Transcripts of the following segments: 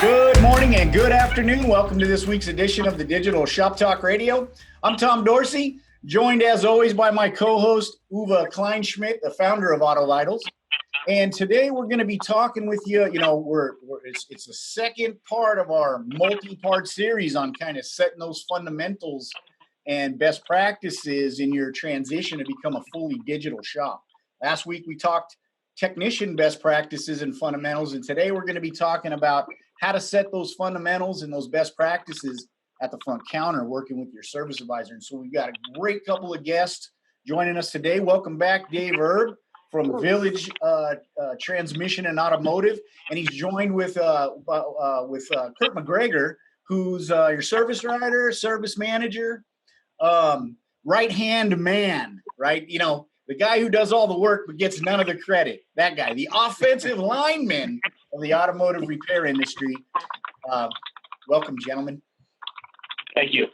Good morning and good afternoon. Welcome to this week's edition of the Digital Shop Talk Radio. I'm Tom Dorsey, joined as always by my co-host, Uwe Kleinschmidt, the founder of AutoVitals. And today we're going to be talking with you. It's the second part of our multi-part series on kind of setting those fundamentals and best practices in your transition to become a fully digital shop. Last week we talked technician best practices and fundamentals, and today we're going to be talking about how to set those fundamentals and those best practices at the front counter working with your service advisor. And so we've got a great couple of guests joining us today. Welcome back, Dave Earp from Village Transmission and Automotive, and he's joined with Curt McGregor, who's your service writer, service manager, right-hand man, right? You know, the guy who does all the work but gets none of the credit. That guy, the offensive lineman of the automotive repair industry. Welcome, gentlemen. Thank you.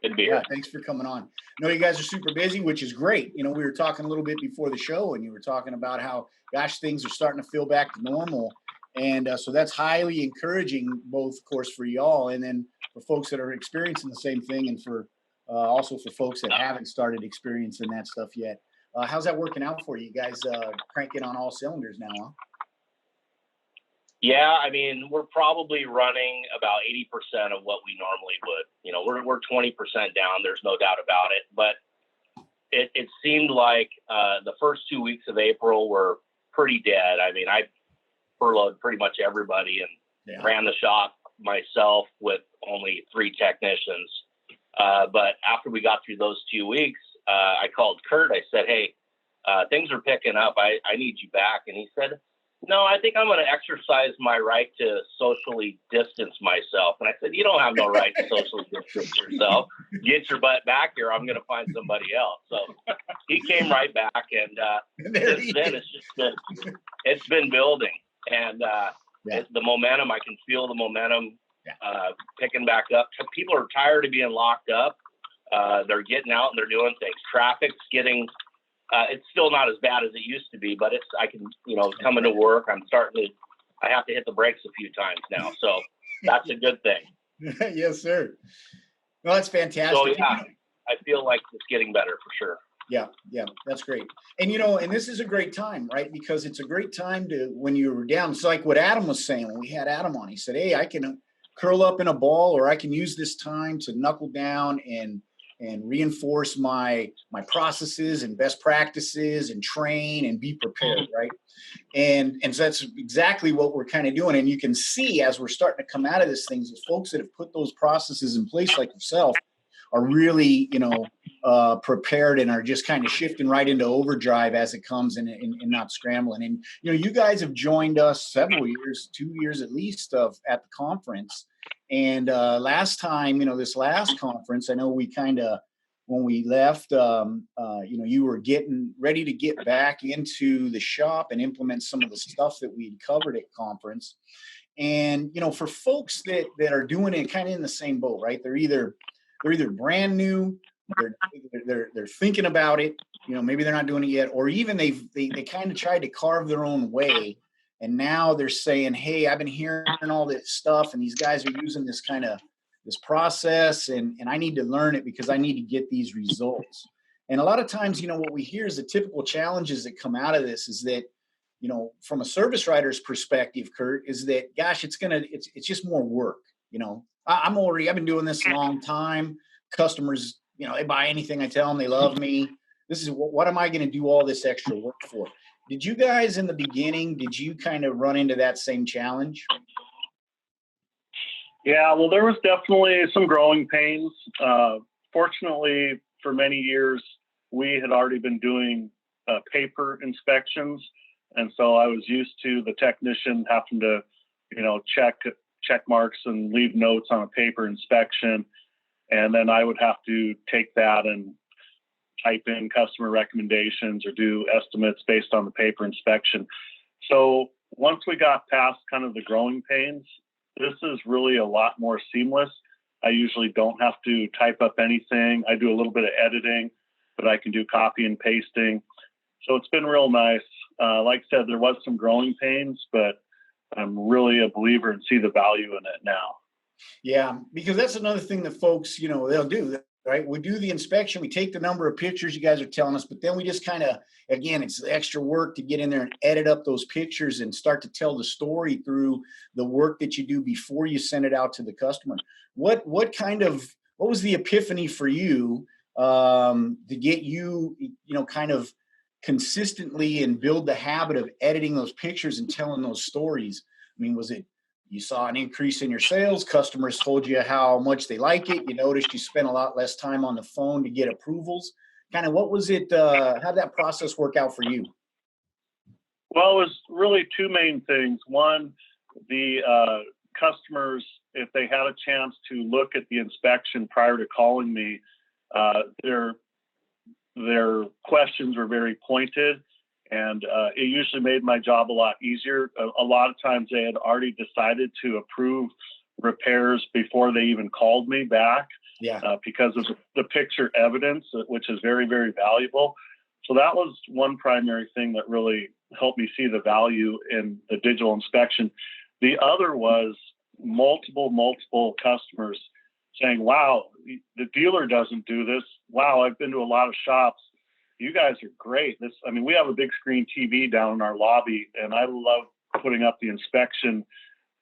Good to be here. Yeah, thanks for coming on. I know you guys are super busy, which is great. You know, we were talking a little bit before the show, and you were talking about how, gosh, things are starting to feel back to normal. And so that's highly encouraging, both, of course, for y'all and then for folks that are experiencing the same thing, and for also for folks that haven't started experiencing that stuff yet. How's that working out for you? You guys cranking on all cylinders now, huh? Yeah, I mean, we're probably running about 80% of what we normally would. You know, we're 20% down. There's no doubt about it. But it seemed like the first 2 weeks of April were pretty dead. I mean, I furloughed pretty much everybody and ran the shop myself with only 3 technicians. But after we got through those 2 weeks, I called Curt. I said, hey, things are picking up. I need you back. And he said, no, I think I'm going to exercise my right to socially distance myself. And I said, you don't have no right to socially distance yourself. Get your butt back here. I'm going to find somebody else. So he came right back. And since then, it's been building. And the momentum, I can feel the momentum picking back up. People are tired of being locked up. They're getting out and they're doing things. Traffic's getting... it's still not as bad as it used to be, but I can, coming to work, I have to hit the brakes a few times now. So that's a good thing. Yes, sir. Well, that's fantastic. So yeah, I feel like it's getting better for sure. Yeah, that's great. And, and this is a great time, right? Because it's a great time when you were down. It's like what Adam was saying when we had Adam on. He said, hey, I can curl up in a ball, or I can use this time to knuckle down and reinforce my processes and best practices and train and be prepared, right? And so that's exactly what we're kind of doing. And you can see as we're starting to come out of this thing, the folks that have put those processes in place like yourself are really, prepared and are just kind of shifting right into overdrive as it comes and not scrambling. And, you guys have joined us several years, 2 years at least at the conference. And last time, this last conference, I know we kind of, when we left, you were getting ready to get back into the shop and implement some of the stuff that we'd covered at conference. And, for folks that are doing it kind of in the same boat, right? They're either brand new, they're thinking about it, maybe they're not doing it yet, or even they kind of tried to carve their own way. And now they're saying, hey, I've been hearing all this stuff and these guys are using this process and I need to learn it because I need to get these results. And a lot of times, what we hear is the typical challenges that come out of this is that, from a service writer's perspective, Curt, is that, gosh, it's just more work. I've been doing this a long time. Customers, they buy anything I tell them, they love me. This is what am I going to do all this extra work for? Did you guys in the beginning, kind of run into that same challenge? Yeah, well, there was definitely some growing pains. Fortunately, for many years, we had already been doing paper inspections. And so I was used to the technician having to, check marks and leave notes on a paper inspection. And then I would have to take that and type in customer recommendations or do estimates based on the paper inspection. So once we got past kind of the growing pains, this is really a lot more seamless. I usually don't have to type up anything. I do a little bit of editing, but I can do copy and pasting. So it's been real nice. Like I said, there was some growing pains, but I'm really a believer and see the value in it now. Yeah, because that's another thing that folks, they'll do, right? We do the inspection, we take the number of pictures you guys are telling us, but then we just kind of, again, it's extra work to get in there and edit up those pictures and start to tell the story through the work that you do before you send it out to the customer. What was the epiphany for you to get you, kind of consistently and build the habit of editing those pictures and telling those stories? I mean, was it you saw an increase in your sales, customers told you how much they like it, you noticed you spent a lot less time on the phone to get approvals? Kind of what was it, how'd that process work out for you? Well, it was really two main things. One, the customers, if they had a chance to look at the inspection prior to calling me, their questions were very pointed, and it usually made my job a lot easier. A lot of times they had already decided to approve repairs before they even called me back, because of the picture evidence, which is very, very valuable. So that was one primary thing that really helped me see the value in the digital inspection. The other was multiple customers saying, wow, the dealer doesn't do this. Wow, I've been to a lot of shops. You guys are great. We have a big screen TV down in our lobby, and I love putting up the inspection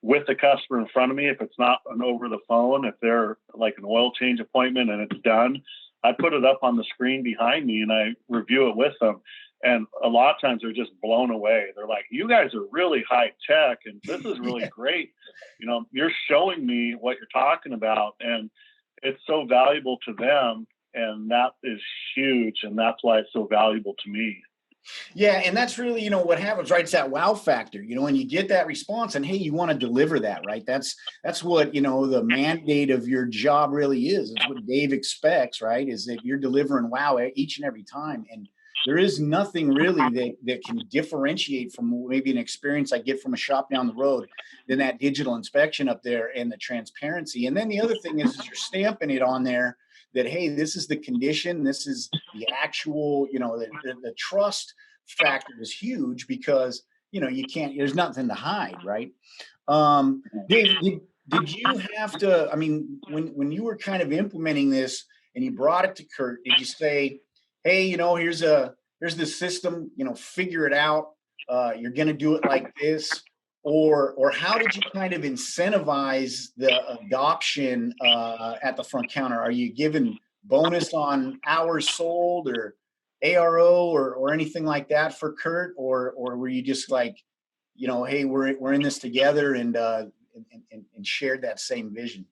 with the customer in front of me. If it's not an over the phone, if they're like an oil change appointment and it's done, I put it up on the screen behind me and I review it with them. And a lot of times they're just blown away. They're like, you guys are really high tech and this is really great. You're showing me what you're talking about, and it's so valuable to them. And that is huge. And that's why it's so valuable to me. Yeah. And that's really, what happens, right? It's that wow factor, when you get that response and, hey, you want to deliver that, right? That's what, the mandate of your job really is. It's what Dave expects, right? Is that you're delivering wow each and every time. And there is nothing really that can differentiate from maybe an experience I get from a shop down the road than that digital inspection up there and the transparency. And then the other thing is you're stamping it on there that, hey, this is the condition, this is the actual, the trust factor is huge because, you can't, there's nothing to hide, right? Dave, did you have to, when you were kind of implementing this and you brought it to Curt, did you say, hey, here's the system, figure it out. You're going to do it like this. Or how did you kind of incentivize the adoption at the front counter? Are you giving bonus on hours sold or ARO or anything like that for Curt? Or were you just like, hey, we're in this together and shared that same vision?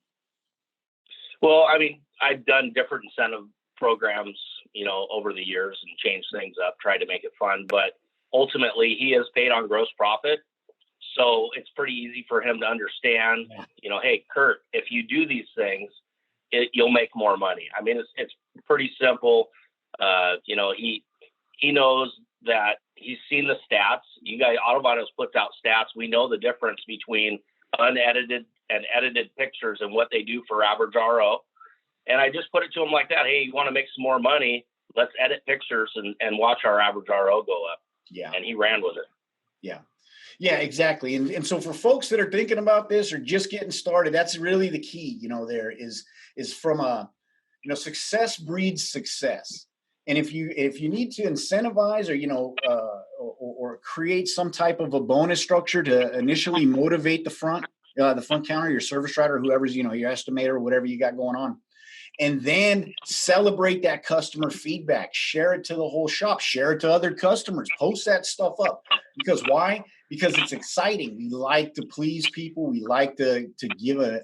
Well, I've done different incentive programs, over the years and changed things up, tried to make it fun, but ultimately he is paid on gross profit. So it's pretty easy for him to understand, hey, Curt, if you do these things, you'll make more money. It's pretty simple. He knows that he's seen the stats. You guys, AutoVitals puts out stats. We know the difference between unedited and edited pictures and what they do for average RO. And I just put it to him like that. Hey, you want to make some more money? Let's edit pictures and watch our average RO go up. Yeah. And he ran with it. Yeah. Yeah, exactly. And so for folks that are thinking about this or just getting started, that's really the key, there is from a, success breeds success. And if you need to incentivize or create some type of a bonus structure to initially motivate the front counter, your service writer, whoever's, your estimator or whatever you got going on, and then celebrate that customer feedback, share it to the whole shop, share it to other customers, post that stuff up. Because why? Because it's exciting. We like to please people. We like to give a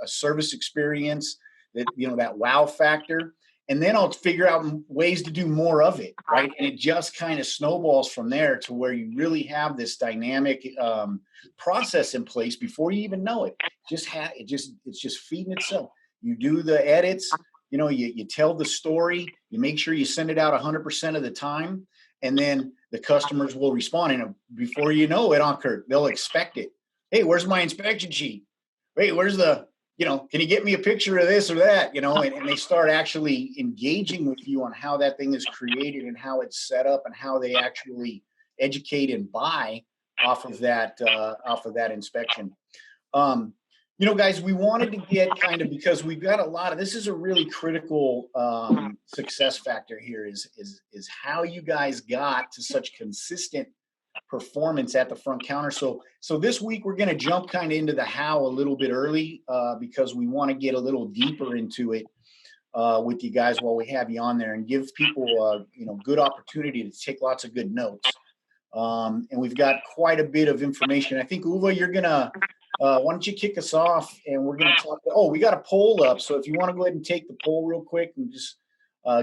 service experience that, that wow factor. And then I'll figure out ways to do more of it, right? And it just kind of snowballs from there to where you really have this dynamic process in place before you even know it. It's just feeding itself. You do the edits, you tell the story, you make sure you send it out 100% of the time, and then the customers will respond. And before you know it, Curt, they'll expect it. Hey, where's my inspection sheet? Hey, where's the, can you get me a picture of this or that? And they start actually engaging with you on how that thing is created and how it's set up and how they actually educate and buy off of that inspection. Guys, we wanted to get kind of, because we've got a lot of, this is a really critical success factor here is how you guys got to such consistent performance at the front counter. So this week we're going to jump kind of into the how a little bit early because we want to get a little deeper into it with you guys while we have you on there and give people good opportunity to take lots of good notes. And we've got quite a bit of information. I think, Uwe, you're gonna why don't you kick us off, and we're going to talk. Oh, we got a poll up, so if you want to go ahead and take the poll real quick and just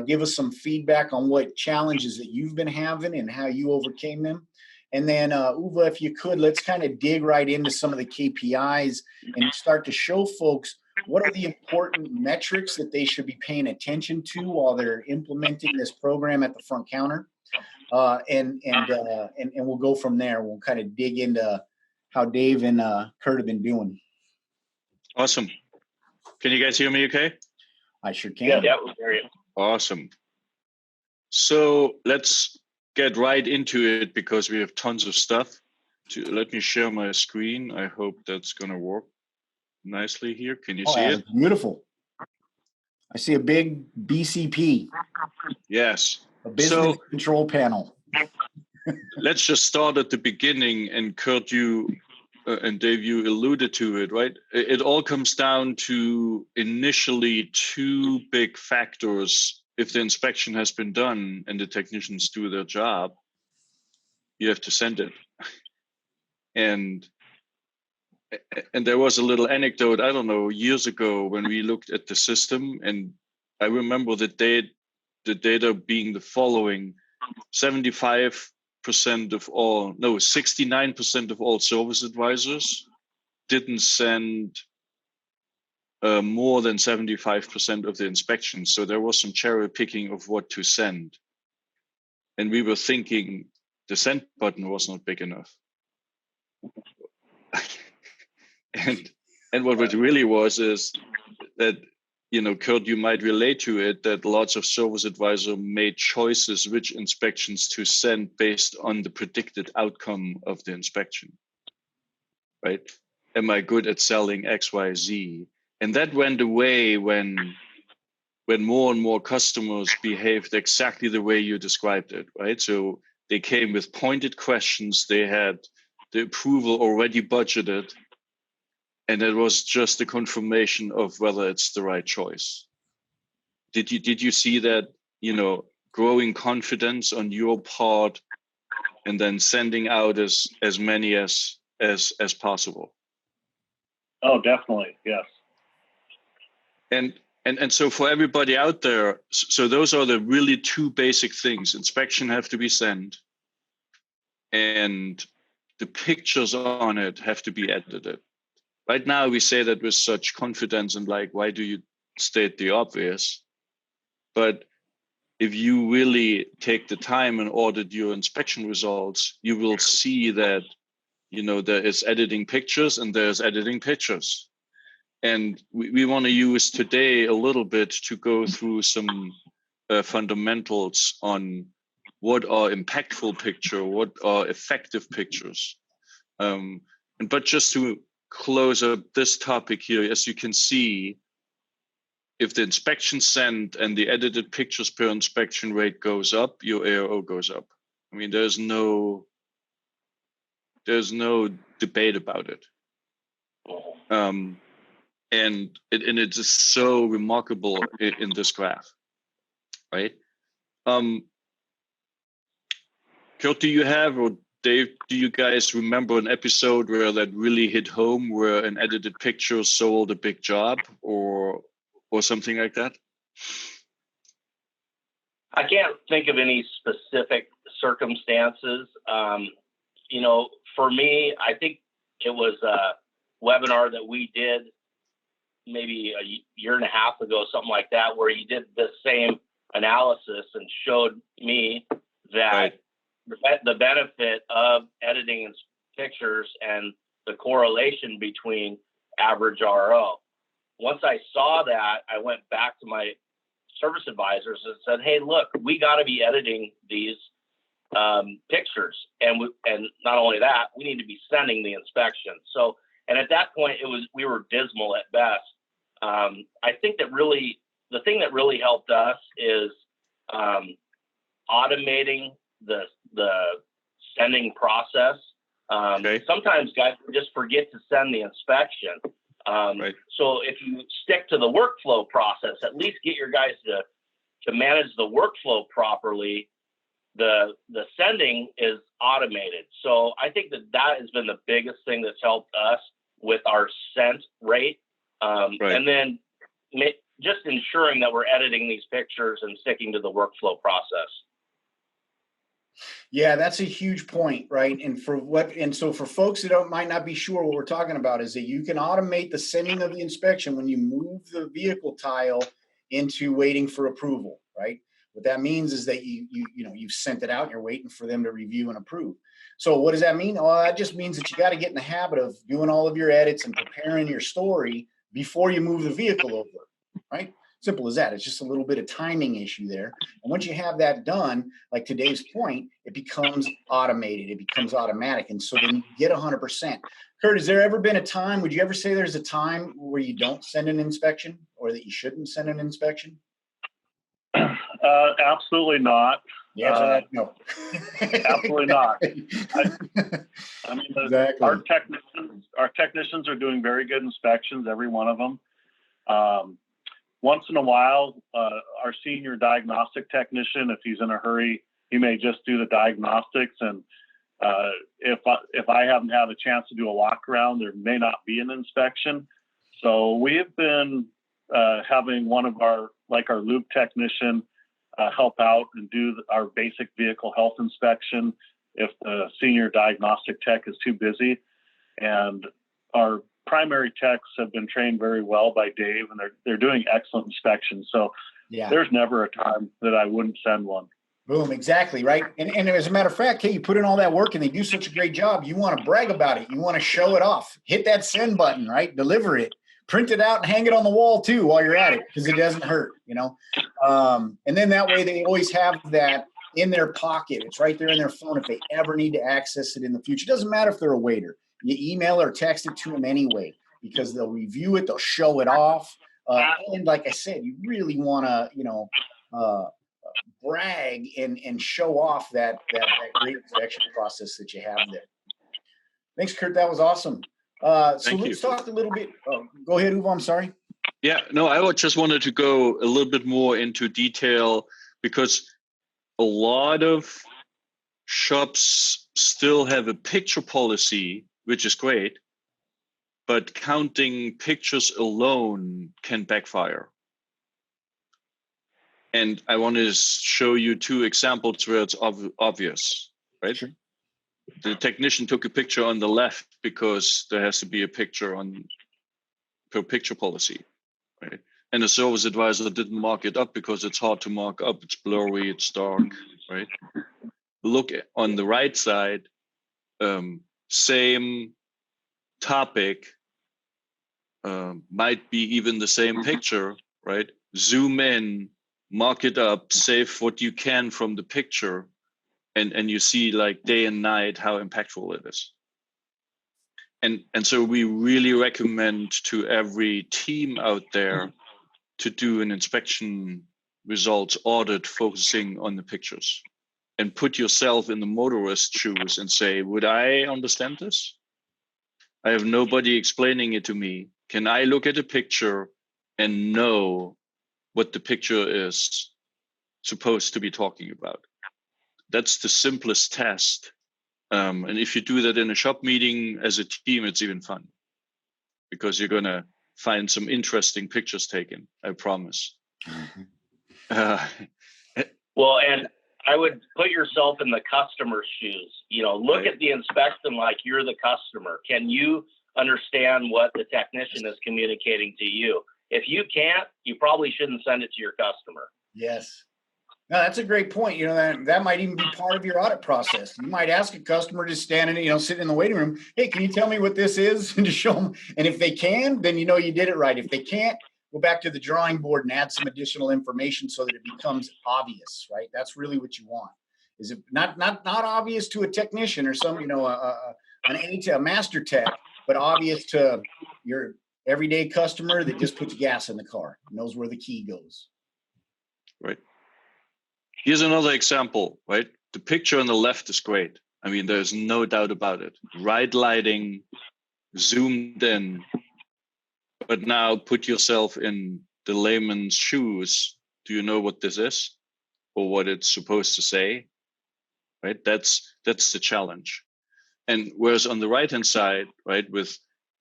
give us some feedback on what challenges that you've been having and how you overcame them. And then, Uwe, if you could, let's kind of dig right into some of the KPIs and start to show folks what are the important metrics that they should be paying attention to while they're implementing this program at the front counter. And we'll go from there. We'll kind of dig into how Dave and Curt have been doing. Awesome. Can you guys hear me okay? I sure can. Yeah, we hear you. Awesome. So let's get right into it because we have tons of stuff. Let me share my screen. I hope that's going to work nicely here. Can you see it? Beautiful. I see a big BCP. Yes. A business control panel. Let's just start at the beginning, and Curt, you and Dave, you alluded to it, right? It all comes down to initially two big factors. If the inspection has been done and the technicians do their job, you have to send it. And there was a little anecdote, I don't know, years ago when we looked at the system, and I remember the data being the following: 69% of all service advisors didn't send more than 75% of the inspections. So there was some cherry picking of what to send. And we were thinking the send button was not big enough. and what it really was is that, Curt, you might relate to it, that lots of service advisors made choices which inspections to send based on the predicted outcome of the inspection, right? Am I good at selling X, Y, Z? And that went away when more and more customers behaved exactly the way you described it, right? So they came with pointed questions. They had the approval already budgeted. And it was just a confirmation of whether it's the right choice. Did you see that, growing confidence on your part and then sending out as many as possible? Oh, definitely. Yes. And so for everybody out there, so those are the really two basic things. Inspection have to be sent, and the pictures on it have to be edited. Right now, we say that with such confidence and why do you state the obvious? But if you really take the time and audit your inspection results, you will see that, there is editing pictures and there's editing pictures. And we want to use today a little bit to go through some fundamentals on what are impactful pictures, what are effective pictures. But just to close up this topic here, as you can see, if the inspection sent and the edited pictures per inspection rate goes up, your ARO goes up. I mean, there's no debate about it. And it is so remarkable in this graph, right? Curt, do you have, or Dave, do you guys remember an episode where that really hit home, where an edited picture sold a big job or something like that? I can't think of any specific circumstances. For me, I think it was a webinar that we did maybe a year and a half ago, something like that, where you did the same analysis and showed me that Right. The benefit of editing pictures and the correlation between average RO. Once I saw that, I went back to my service advisors and said, hey, look, we got to be editing these pictures, and not only that, we need to be sending the inspection. So, and at that point, we were dismal at best. I think that really the thing that really helped us is automating the sending process. Sometimes guys just forget to send the inspection. So if you stick to the workflow process, at least get your guys to manage the workflow properly. The sending is automated. So I think that has been the biggest thing that's helped us with our sent rate. And then just ensuring that we're editing these pictures and sticking to the workflow process. Yeah, that's a huge point, right? And so for folks that might not be sure what we're talking about is that you can automate the sending of the inspection when you move the vehicle tile into waiting for approval, right? What that means is that you've sent it out and you're waiting for them to review and approve. So what does that mean? Well, that just means that you got to get in the habit of doing all of your edits and preparing your story before you move the vehicle over, right? Simple as that. It's just a little bit of timing issue there. And once you have that done, like to Dave's point, it becomes automated. It becomes automatic. And so then you get 100%. Curt, has there ever been a time, would you ever say there's a time where you don't send an inspection or that you shouldn't send an inspection? Absolutely not. Yeah, no. Absolutely not. I mean, exactly. Our technicians are doing very good inspections, every one of them. Once in a while, our senior diagnostic technician, if he's in a hurry, he may just do the diagnostics. And if I haven't had a chance to do a walk around, there may not be an inspection. So we have been having one of our lube technician help out and do our basic vehicle health inspection if the senior diagnostic tech is too busy. And our primary techs have been trained very well by Dave, and they're doing excellent inspections. So there's never a time that I wouldn't send one. Boom, exactly, right? And as a matter of fact, you put in all that work and they do such a great job, you want to brag about it. You want to show it off. Hit that send button, right? Deliver it. Print it out and hang it on the wall too while you're at it, because it doesn't hurt, and then that way they always have that in their pocket. It's right there in their phone if they ever need to access it in the future. It doesn't matter if they're a waiter. You email or text it to them anyway, because they'll review it, they'll show it off. And like I said, you really want to, brag and show off that great inspection process that you have there. Thanks, Curt. That was awesome. So let's talk a little bit. Go ahead, Uwe. I'm sorry. Yeah, no, I just wanted to go a little bit more into detail, because a lot of shops still have a picture policy, which is great, but counting pictures alone can backfire. And I want to show you two examples where it's obvious, right? Sure. The technician took a picture on the left because there has to be a picture per picture policy, right? And the service advisor didn't mark it up because it's hard to mark up. It's blurry, it's dark, right? Look on the right side, same topic, might be even the same picture, right? Zoom in, mark it up, save what you can from the picture, and you see like day and night how impactful it is. And so we really recommend to every team out there to do an inspection results audit focusing on the pictures, and put yourself in the motorist shoes and say, would I understand this? I have nobody explaining it to me. Can I look at a picture and know what the picture is supposed to be talking about? That's the simplest test. And if you do that in a shop meeting as a team, it's even fun, because you're going to find some interesting pictures taken, I promise. Well, and I would put yourself in the customer's shoes. Look at the inspection like you're the customer. Can you understand what the technician is communicating to you? If you can't, you probably shouldn't send it to your customer. Yes. No, that's a great point. That might even be part of your audit process. You might ask a customer just standing, sitting in the waiting room, hey, can you tell me what this is? And to show them. And if they can, then you did it right. If they can't, go back to the drawing board and add some additional information so that it becomes obvious, right? That's really what you want. Is it not obvious to a technician or some, a master tech, but obvious to your everyday customer that just puts gas in the car, knows where the key goes? Right. Here's another example, right? The picture on the left is great. I mean, there's no doubt about it. Right lighting, zoomed in. But now put yourself in the layman's shoes. Do you know what this is or what it's supposed to say? Right? That's the challenge. And whereas on the right-hand side, right, with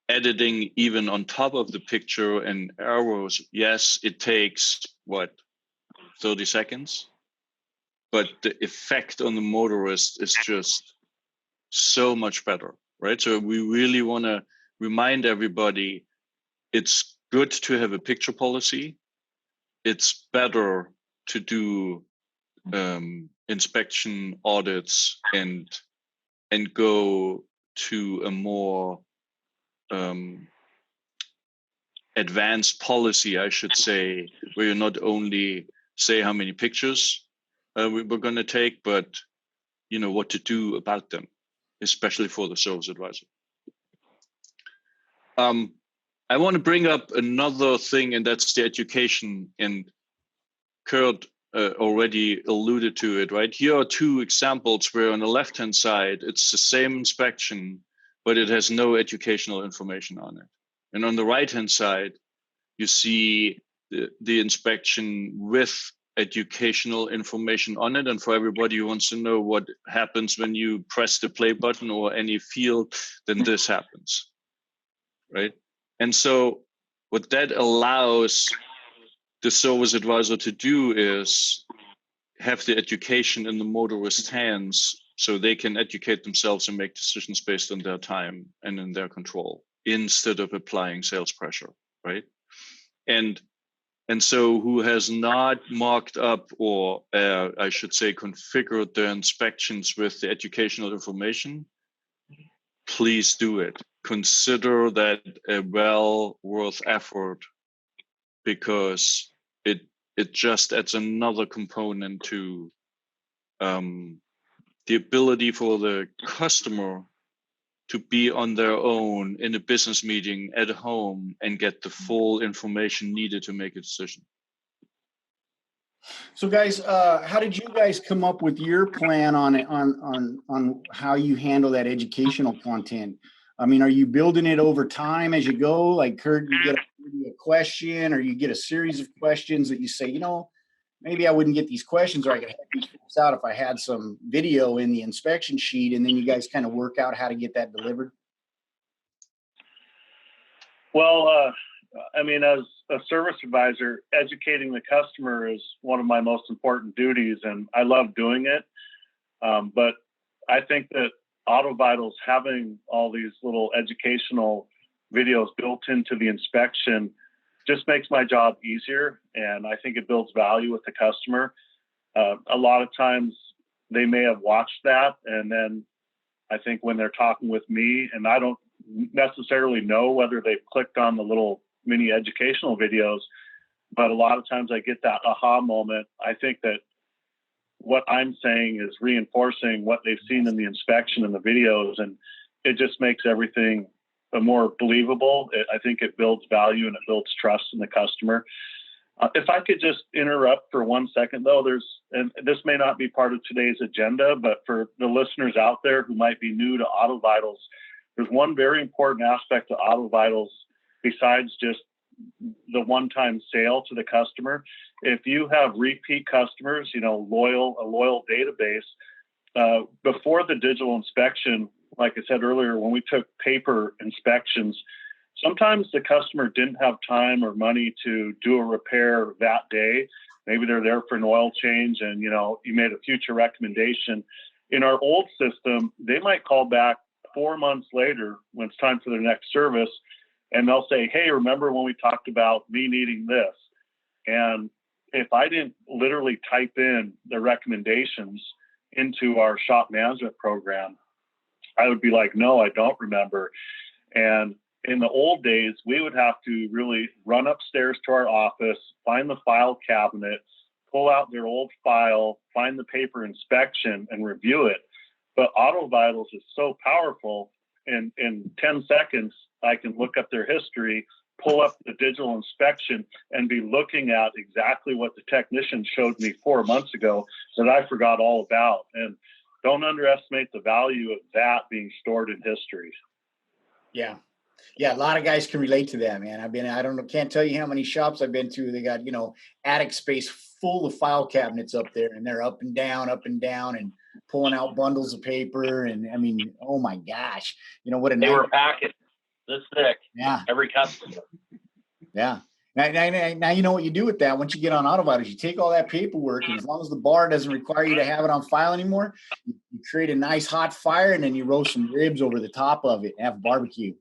editing even on top of the picture and arrows, yes, it takes 30 seconds, but the effect on the motorist is just so much better, right? So we really want to remind everybody it's good to have a picture policy. It's better to do inspection audits and go to a more advanced policy, I should say, where you not only say how many pictures we're going to take, but what to do about them, especially for the service advisor. I want to bring up another thing, and that's the education. And Curt already alluded to it, right? Here are two examples where on the left-hand side, it's the same inspection, but it has no educational information on it. And on the right-hand side, you see the inspection with educational information on it. And for everybody who wants to know what happens when you press the play button or any field, then this happens, right? And so what that allows the service advisor to do is have the education in the motorist's hands so they can educate themselves and make decisions based on their time and in their control instead of applying sales pressure, right? And so who has not marked up or I should say configured their inspections with the educational information, please do it. Consider that a well worth effort, because it just adds another component to the ability for the customer to be on their own in a business meeting at home and get the full information needed to make a decision. So guys, how did you guys come up with your plan on how you handle that educational content? I mean, are you building it over time as you go? Like Curt, you get a question or you get a series of questions that you say, maybe I wouldn't get these questions, or I could help these folks out if I had some video in the inspection sheet, and then you guys kind of work out how to get that delivered? Well, I mean, as a service advisor, educating the customer is one of my most important duties, and I love doing it. But I think that AutoVitals having all these little educational videos built into the inspection just makes my job easier, and I think it builds value with the customer. A lot of times they may have watched that, and then I think when they're talking with me, and I don't necessarily know whether they've clicked on the little mini educational videos, but a lot of times I get that aha moment. I think that what I'm saying is reinforcing what they've seen in the inspection and the videos, and it just makes everything more believable. I think it builds value and it builds trust in the customer. If I could just interrupt for 1 second, though, and this may not be part of today's agenda, but for the listeners out there who might be new to AutoVitals, there's one very important aspect to AutoVitals besides just the one-time sale to the customer. If you have repeat customers, a loyal database, before the digital inspection, like I said earlier, when we took paper inspections, sometimes the customer didn't have time or money to do a repair that day. Maybe they're there for an oil change and, you made a future recommendation. In our old system, they might call back 4 months later when it's time for their next service, and they'll say, hey, remember when we talked about me needing this? And if I didn't literally type in the recommendations into our shop management program, I would be like, no, I don't remember. And in the old days, we would have to really run upstairs to our office, find the file cabinet, pull out their old file, find the paper inspection, and review it. But AutoVitals is so powerful. In 10 seconds, I can look up their history, pull up the digital inspection, and be looking at exactly what the technician showed me 4 months ago that I forgot all about. And don't underestimate the value of that being stored in history. Yeah. Yeah, a lot of guys can relate to that, man. Can't tell you how many shops I've been to. They got, attic space full of file cabinets up there, and they're up and down, and pulling out bundles of paper. And I mean, oh my gosh, what a They were packaged this thick. Yeah. Every customer. Yeah. Now you know what you do with that. Once you get on AutoVitals, you take all that paperwork, and as long as the bar doesn't require you to have it on file anymore, you create a nice hot fire, and then you roast some ribs over the top of it and have barbecue.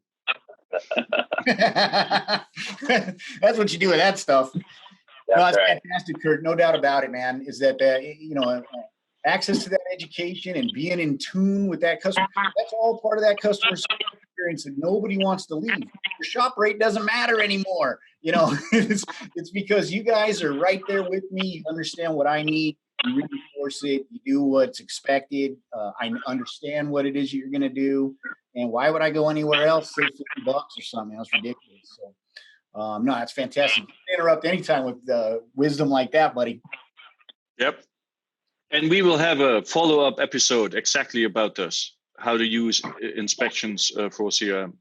That's what you do with that stuff. That's right. Fantastic, Curt. No doubt about it, man. Is that access to that education and being in tune with that customer, that's all part of that customer experience that nobody wants to leave. Your shop rate doesn't matter anymore. It's because you guys are right there with me. You understand what I need. You reinforce it. You do what's expected. I understand what it is you're going to do. And why would I go anywhere else? Save $50 or something. That's ridiculous. So, no, that's fantastic. You can interrupt anytime with wisdom like that, buddy. Yep. And we will have a follow-up episode exactly about this, how to use inspections for CRM.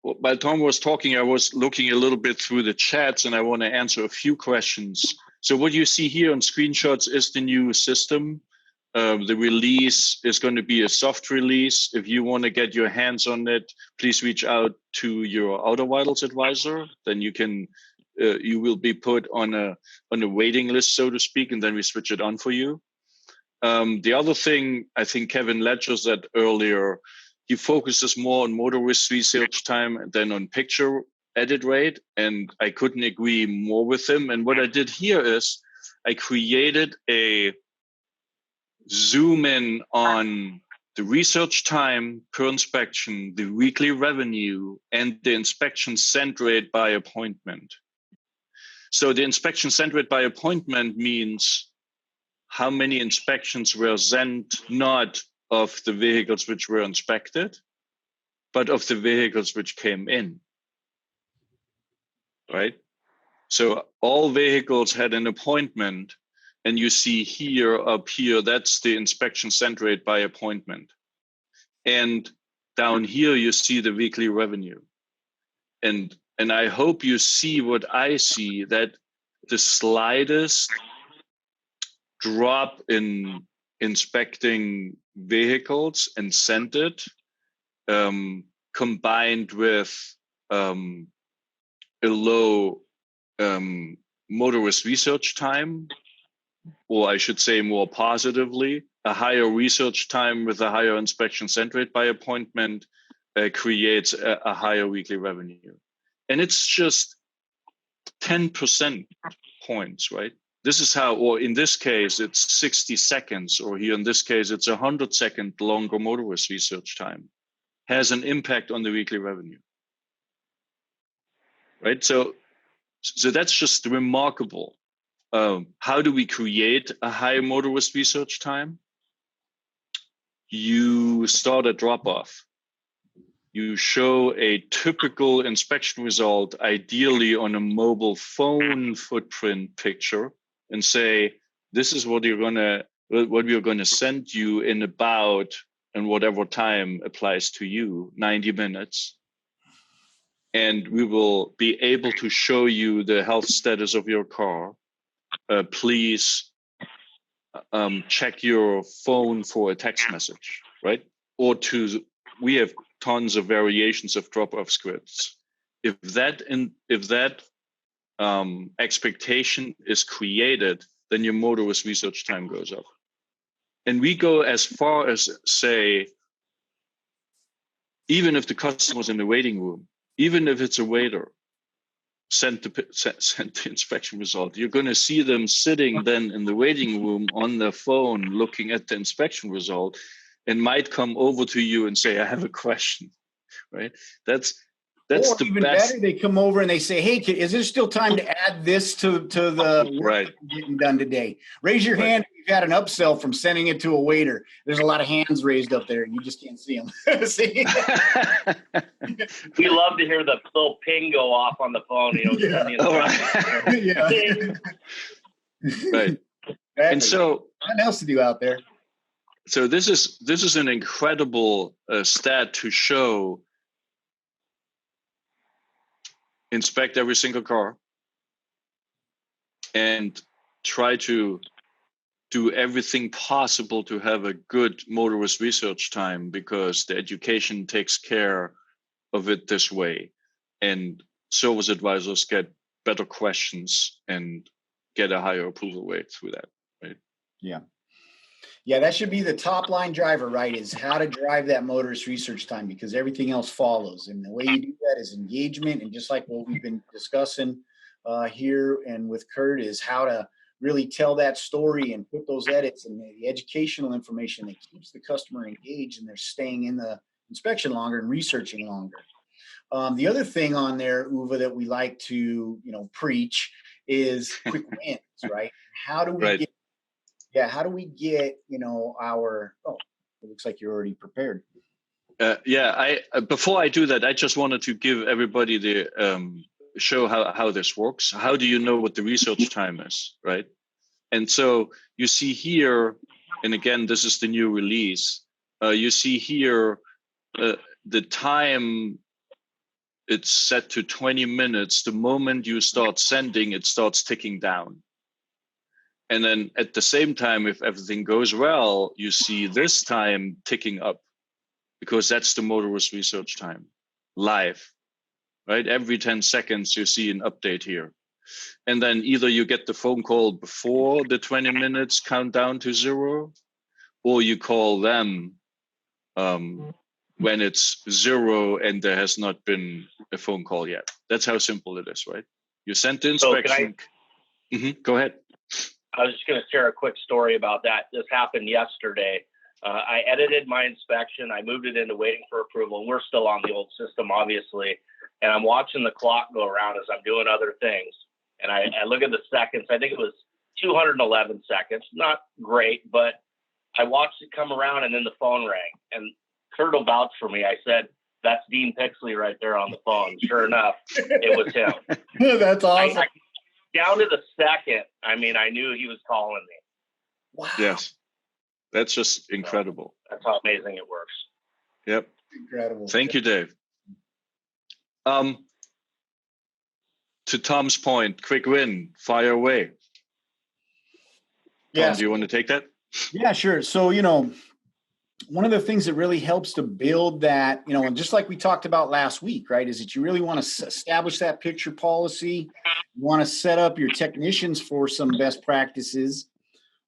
While Tom was talking, I was looking a little bit through the chats, and I want to answer a few questions. So what you see here on screenshots is the new system. The release is going to be a soft release. If you want to get your hands on it, please reach out to your AutoVitals advisor. Then you will be put on a waiting list, so to speak, and then we switch it on for you. The other thing, I think Kevin Ledger said earlier, he focuses more on motorist research time than on picture edit rate, and I couldn't agree more with him. And what I did here is I created a zoom in on the research time per inspection, the weekly revenue, and the inspection send rate by appointment. So the inspection send rate by appointment means how many inspections were sent, not of the vehicles which were inspected, but of the vehicles which came in, right? So all vehicles had an appointment, and you see up here, that's the inspection send rate by appointment. And down here, you see the weekly revenue. And I hope you see what I see, that the slightest drop in inspecting vehicles and sent it, combined with a low motorist research time, or I should say more positively, a higher research time with a higher inspection send rate by appointment creates a higher weekly revenue. And it's just 10% points, right? This is how, or in this case, it's 60 seconds, or here in this case, it's 100-second longer motorist research time, has an impact on the weekly revenue, right? So that's just remarkable. How do we create a high motorist research time? You start a drop-off. You show a typical inspection result, ideally on a mobile phone footprint picture, and say, this is what we're gonna send you in about, and whatever time applies to you, 90 minutes. And we will be able to show you the health status of your car. Please check your phone for a text message, right? Or we have tons of variations of drop-off scripts. If that expectation is created, then your motorist research time goes up. And we go as far as say, even if the customer's in the waiting room, even if it's a waiter, send the inspection result, you're going to see them sitting then in the waiting room on their phone looking at the inspection result, and might come over to you and say, I have a question, right? That's or the even best. better, they come over and they say, "Hey, is there still time to add this to the work Right. getting done today?" Raise your Right. hand if you've had an upsell from sending it to a waiter. There's a lot of hands raised up there. You just can't see them. See? We love to hear the little ping go off on the phone. You know, Yeah. send the All right. Yeah. Right. And Exactly. so, Nothing else to do out there. so this is an incredible stat to show. Inspect every single car and try to do everything possible to have a good motorist research time, because the education takes care of it this way, and service advisors get better questions and get a higher approval rate through that, right? Yeah, that should be the top line driver, right? Is how to drive that motorist research time, because everything else follows. And the way you do that is engagement. And just like what we've been discussing here and with Curt, is how to really tell that story and put those edits and the educational information that keeps the customer engaged and they're staying in the inspection longer and researching longer. The other thing on there, Uwe, that we like to, preach is quick wins, right? How do we Right. get how do we get, our, it looks like you're already prepared. Before I do that, I just wanted to give everybody the show how this works. How do you know what the research time is, right? And so you see here, and again, this is the new release. You see here the time. It's set to 20 minutes. The moment you start sending, it starts ticking down. And then at the same time, if everything goes well, you see this time ticking up, because that's the motorist research time, live, right? Every 10 seconds, you see an update here. And then either you get the phone call before the 20 minutes count down to 0, or you call them when it's 0 and there has not been a phone call yet. That's how simple it is, right? You sent the inspection. Go ahead. I was just going to share a quick story about that. This happened yesterday. I edited my inspection. I moved it into waiting for approval. We're still on the old system, obviously. And I'm watching the clock go around as I'm doing other things. And I look at the seconds. I think it was 211 seconds. Not great, but I watched it come around, and then the phone rang. And Curt will vouch for me. I said, "That's Dean Pixley right there on the phone." Sure enough, it was him. That's awesome. Down to the second, I knew he was calling me. Wow. Yes. That's just incredible. That's how amazing it works. Yep. Incredible. Thank you, Dave. To Tom's point, quick win, fire away. Tom, do you want to take that? Yeah, sure. So, one of the things that really helps to build that, and just like we talked about last week, right, is that you really want to establish that picture policy. You want to set up your technicians for some best practices.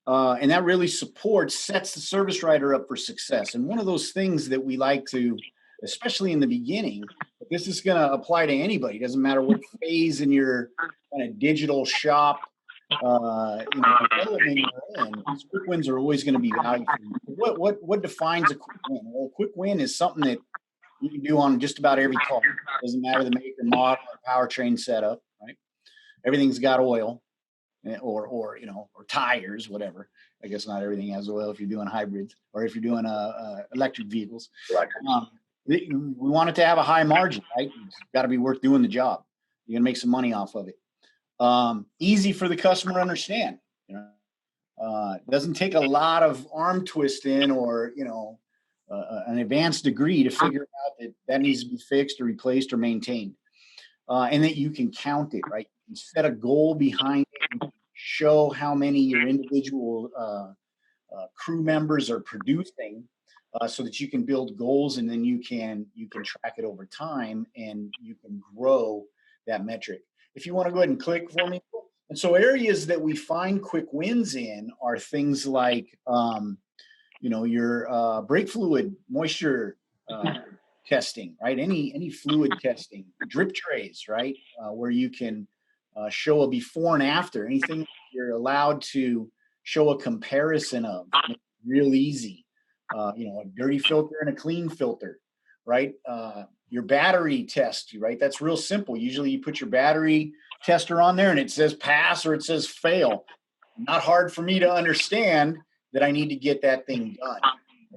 And that really sets the service writer up for success. And one of those things that we like to, especially in the beginning, but this is going to apply to anybody. It doesn't matter what phase in your kind of digital shop development you're in. These quick wins are always going to be valuable. What defines a quick win? Well, a quick win is something that you can do on just about every car. It doesn't matter the make or model or powertrain setup, right? Everything's got oil or tires, whatever. I guess not everything has oil if you're doing hybrids or if you're doing electric vehicles. We want it to have a high margin, right? It's got to be worth doing the job. You're going to make some money off of it. Easy for the customer to understand. It doesn't take a lot of arm twisting or an advanced degree to figure out that needs to be fixed or replaced or maintained, and that you can count it, right? You set a goal behind it, and show how many your individual crew members are producing, so that you can build goals, and then you can track it over time, and you can grow that metric. If you want to go ahead and click for me. And so areas that we find quick wins in are things like, your brake fluid moisture testing, right? Any fluid testing, drip trays, right? Where you can show a before and after. Anything you're allowed to show a comparison of, real easy. A dirty filter and a clean filter, right? your battery test, right? That's real simple. Usually you put your battery tester on there and it says pass or it says fail. Not hard for me to understand that I need to get that thing done.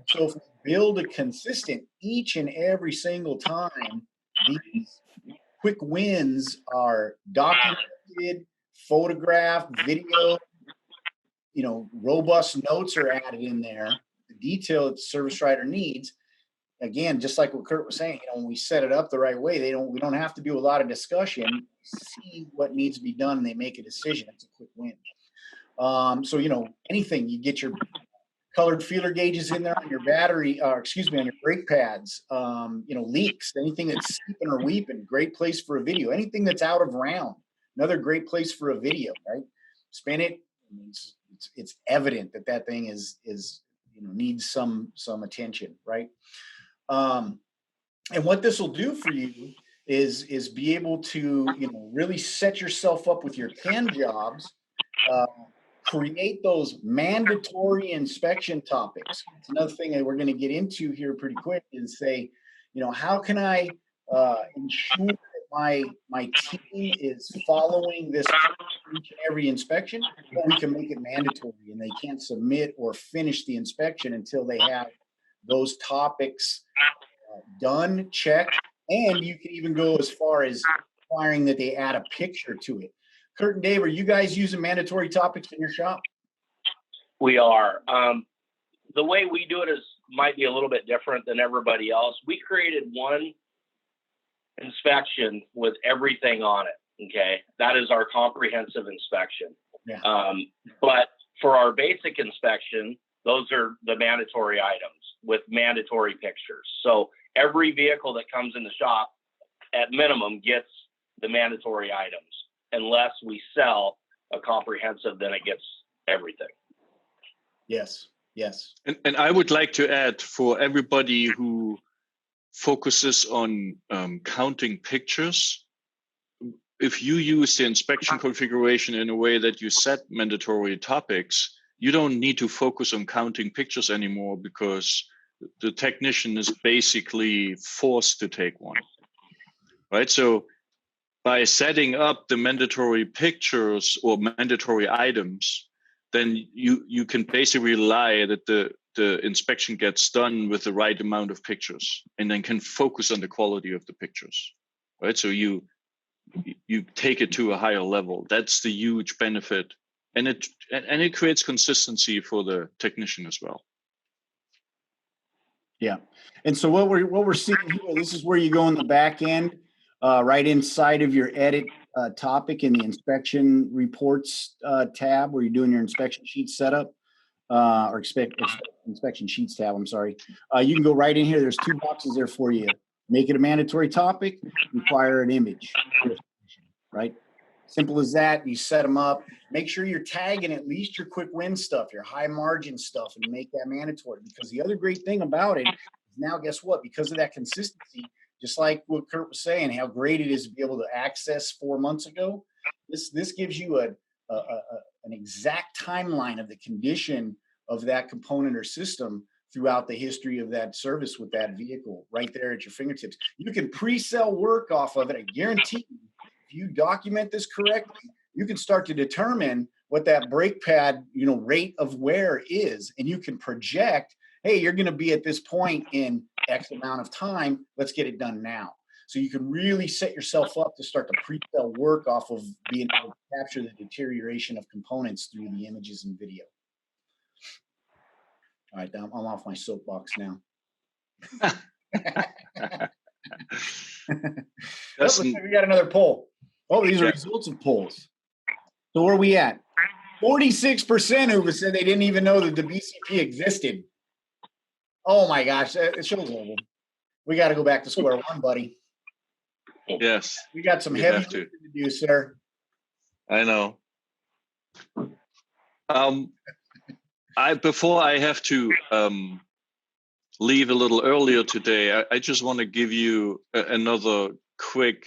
So if we build a consistent each and every single time, these quick wins are documented, photographed, video, robust notes are added in there, the detail that the service writer needs. Again, just like what Curt was saying, when we set it up the right way, we don't have to do a lot of discussion, see what needs to be done, and they make a decision. It's a quick win. So, anything, you get your colored feeler gauges in there on your battery, on your brake pads, leaks, anything that's seeping or weeping, great place for a video. Anything that's out of round, another great place for a video, right? Spin it. It's evident that thing is needs some attention, right? And what this will do for you is be able to really set yourself up with your CAN jobs, create those mandatory inspection topics. It's another thing that we're going to get into here pretty quick is say, how can I ensure that my team is following this each and every inspection? Well, we can make it mandatory, and they can't submit or finish the inspection until they have those topics done, checked, and you can even go as far as requiring that they add a picture to it. Curt and Dave, are you guys using mandatory topics in your shop? We are. The way we do it might be a little bit different than everybody else. We created one inspection with everything on it. Okay, that is our comprehensive inspection. Yeah. But for our basic inspection, those are the mandatory items with mandatory pictures. So every vehicle that comes in the shop, at minimum, gets the mandatory items. Unless we sell a comprehensive, then it gets everything. Yes. And I would like to add, for everybody who focuses on counting pictures, if you use the inspection configuration in a way that you set mandatory topics, you don't need to focus on counting pictures anymore, because the technician is basically forced to take one, right? So by setting up the mandatory pictures or mandatory items, then you can basically rely that the inspection gets done with the right amount of pictures, and then can focus on the quality of the pictures, right? So you take it to a higher level. That's the huge benefit, and it creates consistency for the technician as well. Yeah, and so what we're seeing here, this is where you go in the back end. Right inside of your edit topic in the inspection reports tab, where you're doing your inspection sheet setup, or inspection sheets tab, I'm sorry. You can go right in here. There's two boxes there for you. Make it a mandatory topic, require an image, right? Simple as that. You set them up. Make sure you're tagging at least your quick win stuff, your high margin stuff, and make that mandatory. Because the other great thing about it is, now guess what? Because of that consistency, just like what Curt was saying, how great it is to be able to access 4 months ago. This gives you an exact timeline of the condition of that component or system throughout the history of that service with that vehicle, right there at your fingertips. You can pre-sell work off of it. I guarantee you, if you document this correctly, you can start to determine what that brake pad, rate of wear is, and you can project, hey, you're going to be at this point in X amount of time. Let's get it done now. So you can really set yourself up to start to pre-sell work off of being able to capture the deterioration of components through the images and video. All right, I'm off my soapbox now. We got another poll. Oh, these are results of polls. So where are we at? 46% who said they didn't even know that the BCP existed. Oh my gosh, it shows over. We got to go back to square one, buddy. Yes. We got some heavy lifting to do, sir. I know. Before I have to leave a little earlier today, I just want to give you another quick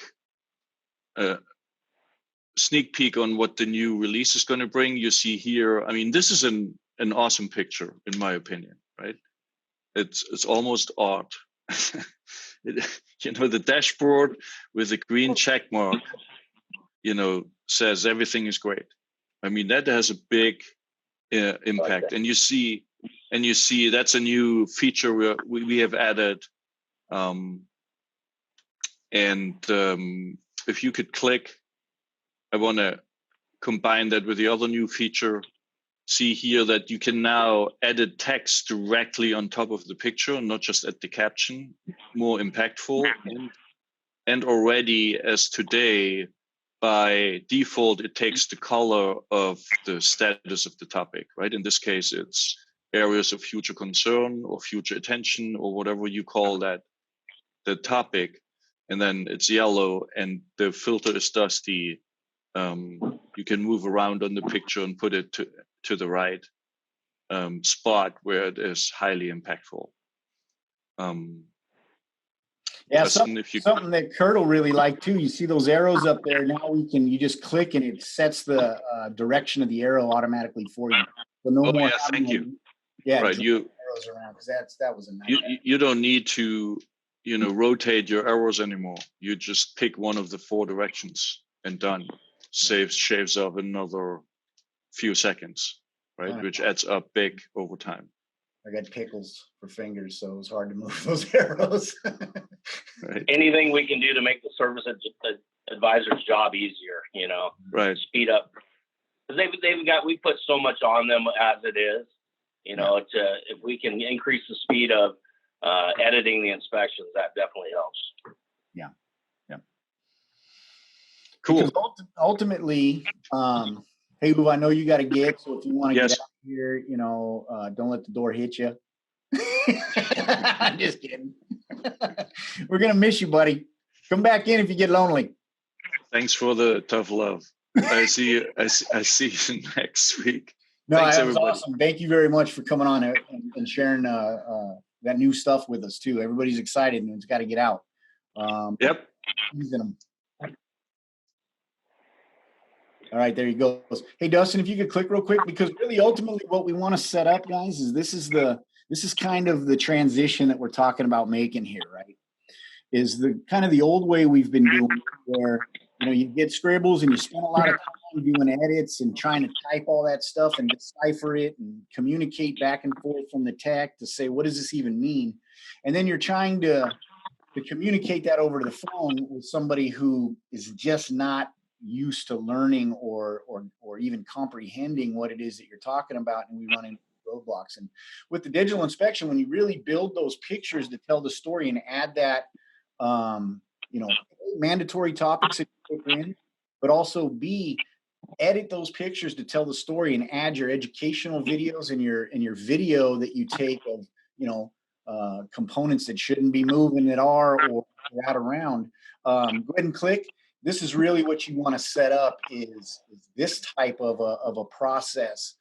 sneak peek on what the new release is going to bring. You see here, I mean, this is an awesome picture, in my opinion, right? It's almost art. the dashboard with the green check mark, says everything is great. I mean, that has a big impact. And you see that's a new feature we have added. If you could click, I want to combine that with the other new feature. See here that you can now edit text directly on top of the picture, not just at the caption, more impactful. And already as today, by default, it takes the color of the status of the topic, right? In this case, it's areas of future concern or future attention or whatever you call that, the topic. And then it's yellow and the filter is dusty. You can move around on the picture and put it to the right spot where it is highly impactful. Something that Curt will really like too. You see those arrows up there. Now you just click and it sets the direction of the arrow automatically for you. So no more. Yeah, thank you. Yeah, right. Arrows around because that was a nice. You don't need to rotate your arrows anymore. You just pick one of the 4 directions and done. Shaves up another few seconds, right? Which adds up big over time. I got pickles for fingers, so it was hard to move those arrows. Right. Anything we can do to make the service advisor's job easier, right? Speed up, because we put so much on them as it is, if we can increase the speed of editing the inspections, that definitely helps. Yeah. Cool. Because ultimately, hey, Uwe, I know you got to get, so if you want to get out of here, don't let the door hit you. I'm just kidding. We're going to miss you, buddy. Come back in if you get lonely. Thanks for the tough love. I see you next week. No, Thanks, that was everybody. awesome. Thank you very much for coming on and sharing that new stuff with us too. Everybody's excited and it's got to get out. Yep. Using them. All right, there you go. Hey, Dustin, if you could click real quick, because really ultimately what we want to set up, guys, is this is kind of the transition that we're talking about making here, right? Is the kind of the old way we've been doing, where you get scribbles and you spend a lot of time doing edits and trying to type all that stuff and decipher it and communicate back and forth from the tech to say, what does this even mean? And then you're trying to communicate that over to the phone with somebody who is just not used to learning or even comprehending what it is that you're talking about, and we run into roadblocks. And with the digital inspection, when you really build those pictures to tell the story and add that mandatory topics that you put in, but also edit those pictures to tell the story and add your educational videos and your video that you take of components that shouldn't be moving that are or out around. Go ahead and click. This is really what you want to set up is this type of a process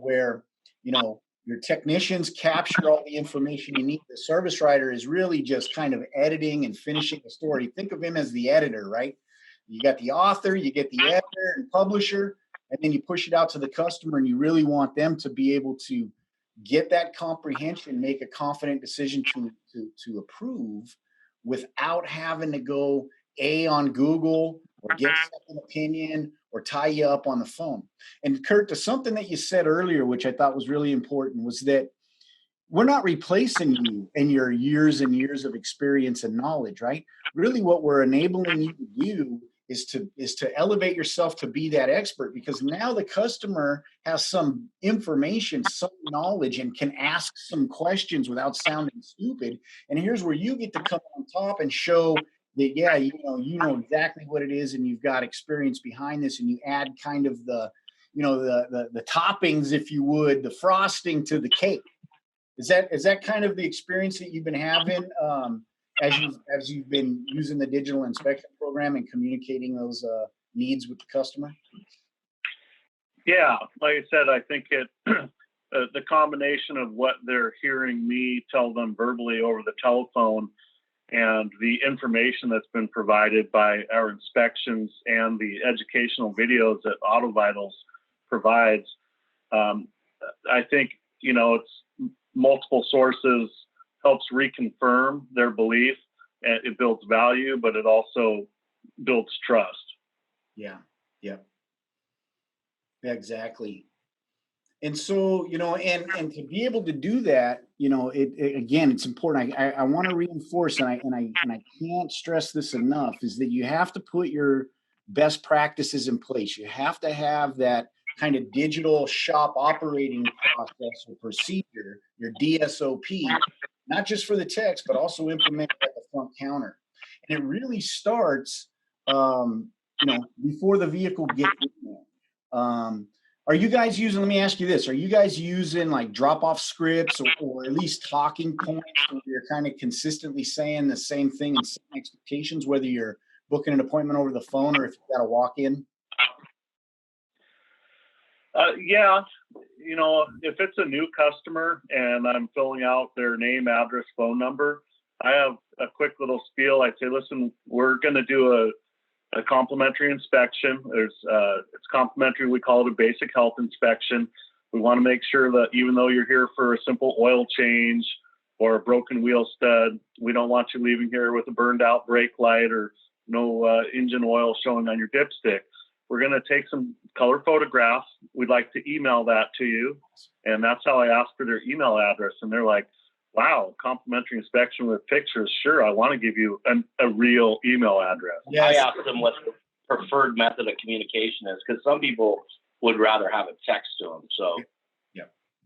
where your technicians capture all the information you need. The service writer is really just kind of editing and finishing the story. Think of him as the editor, right? You got the author, you get the editor and publisher, and then you push it out to the customer, and you really want them to be able to get that comprehension, make a confident decision to approve without having to go on Google or get a second opinion or tie you up on the phone. And Curt, to something that you said earlier, which I thought was really important, was that we're not replacing you and your years and years of experience and knowledge, right? Really what we're enabling you to do is to elevate yourself to be that expert, because now the customer has some information, some knowledge, and can ask some questions without sounding stupid. And here's where you get to come on top and show that, yeah, you know exactly what it is, and you've got experience behind this, and you add kind of the toppings, if you would, the frosting to the cake. Is that kind of the experience that you've been having as you've been using the digital inspection program and communicating those needs with the customer? Yeah, like I said, I think the combination of what they're hearing me tell them verbally over the telephone and the information that's been provided by our inspections and the educational videos that AutoVitals provides, I think, it's multiple sources helps reconfirm their belief and it builds value, but it also builds trust. Yeah. Yeah. Exactly. And so, and to be able to do that, again, it's important. I want to reinforce, and I can't stress this enough, is that you have to put your best practices in place. You have to have that kind of digital shop operating process or procedure, your DSOP, not just for the techs, but also implement it at the front counter. And it really starts, before the vehicle gets in there. Are you guys using, let me ask you this, are you guys using like drop-off scripts or at least talking points where you're kind of consistently saying the same thing and same expectations, whether you're booking an appointment over the phone or if you've got to walk in? Yeah. If it's a new customer and I'm filling out their name, address, phone number, I have a quick little spiel. I say, listen, we're going to do a complimentary inspection. It's complimentary. We call it a basic health inspection. We want to make sure that even though you're here for a simple oil change or a broken wheel stud, we don't want you leaving here with a burned out brake light or no engine oil showing on your dipstick. We're going to take some color photographs. We'd like to email that to you. And that's how I asked for their email address. And they're like, wow, complimentary inspection with pictures. Sure, I want to give you a real email address. Yes. I asked them what the preferred method of communication is, because some people would rather have a text to them. So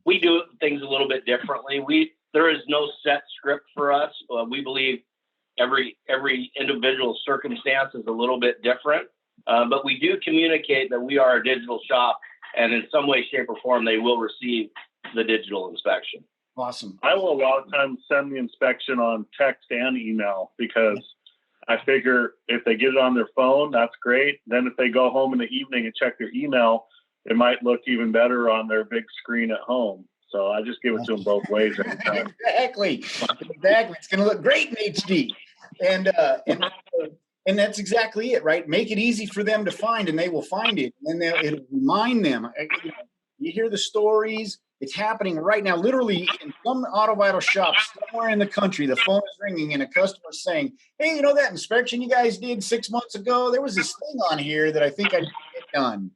we do things a little bit differently. There is no set script for us. We believe every individual circumstance is a little bit different, but we do communicate that we are a digital shop, and in some way, shape, or form, they will receive the digital inspection. Awesome. I will a lot of times send the inspection on text and email because I figure if they get it on their phone, that's great. Then if they go home in the evening and check their email, it might look even better on their big screen at home. So I just give it to them both ways every time. Exactly. It's going to look great in HD. And that's exactly it, right? Make it easy for them to find, and they will find it. And then it'll remind them. You hear the stories. It's happening right now. Literally in some AutoVitals shops somewhere in the country, the phone is ringing and a customer is saying, hey, that inspection you guys did 6 months ago, there was this thing on here that I think I need to get done.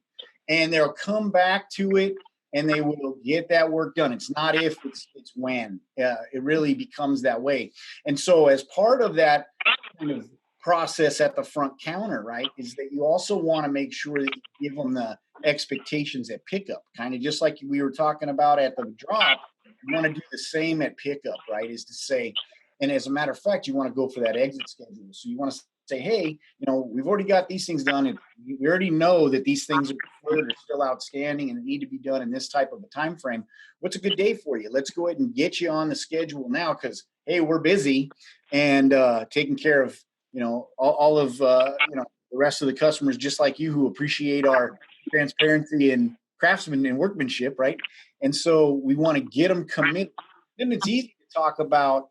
And they'll come back to it and they will get that work done. It's not if, it's when. It really becomes that way. And so as part of that kind of process at the front counter, right, is that you also want to make sure that you give them the expectations at pickup, kind of just like we were talking about at the drop. You want to do the same at pickup, right? Is to say, and as a matter of fact, you want to go for that exit schedule. So you want to say, hey, we've already got these things done, and we already know that these things are still outstanding and need to be done in this type of a time frame. What's a good day for you? Let's go ahead and get you on the schedule now, because hey, we're busy and taking care of all of the rest of the customers, just like you, who appreciate our transparency and craftsmanship and workmanship, right? And so we want to get them committed. Then it's easy to talk about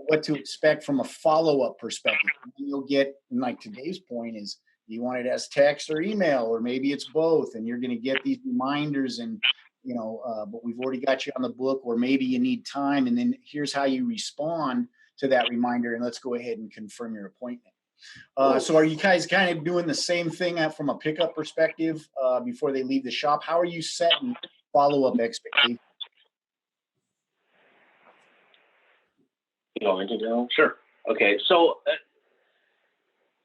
what to expect from a follow-up perspective. And you'll get, like today's point is, you want it as text or email, or maybe it's both, and you're going to get these reminders and but we've already got you on the book, or maybe you need time, and then here's how you respond to that reminder, and let's go ahead and confirm your appointment. So are you guys kind of doing the same thing from a pickup perspective before they leave the shop? How are you setting follow-up expectations? You want me to go? Sure. Okay, so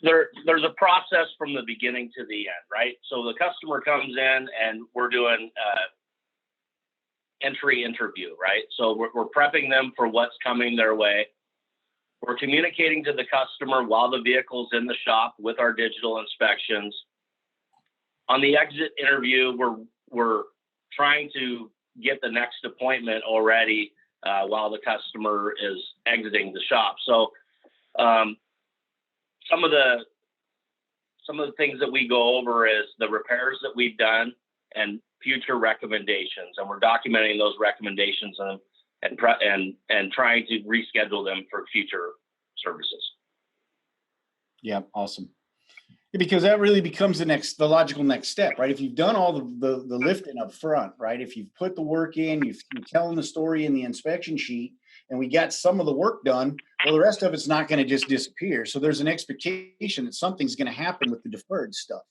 there's a process from the beginning to the end, right? So the customer comes in and we're doing entry interview, right? So we're prepping them for what's coming their way. We're communicating to the customer while the vehicle's in the shop with our digital inspections. On the exit interview, we're trying to get the next appointment already while the customer is exiting the shop. So some of the things that we go over is the repairs that we've done and future recommendations, and we're documenting those recommendations and trying to reschedule them for future services. Yeah, awesome. Because that really becomes the logical next step, right? If you've done all the lifting up front, right? If you've put the work in, you're telling the story in the inspection sheet, and we got some of the work done, well, the rest of it's not going to just disappear. So there's an expectation that something's going to happen with the deferred stuff.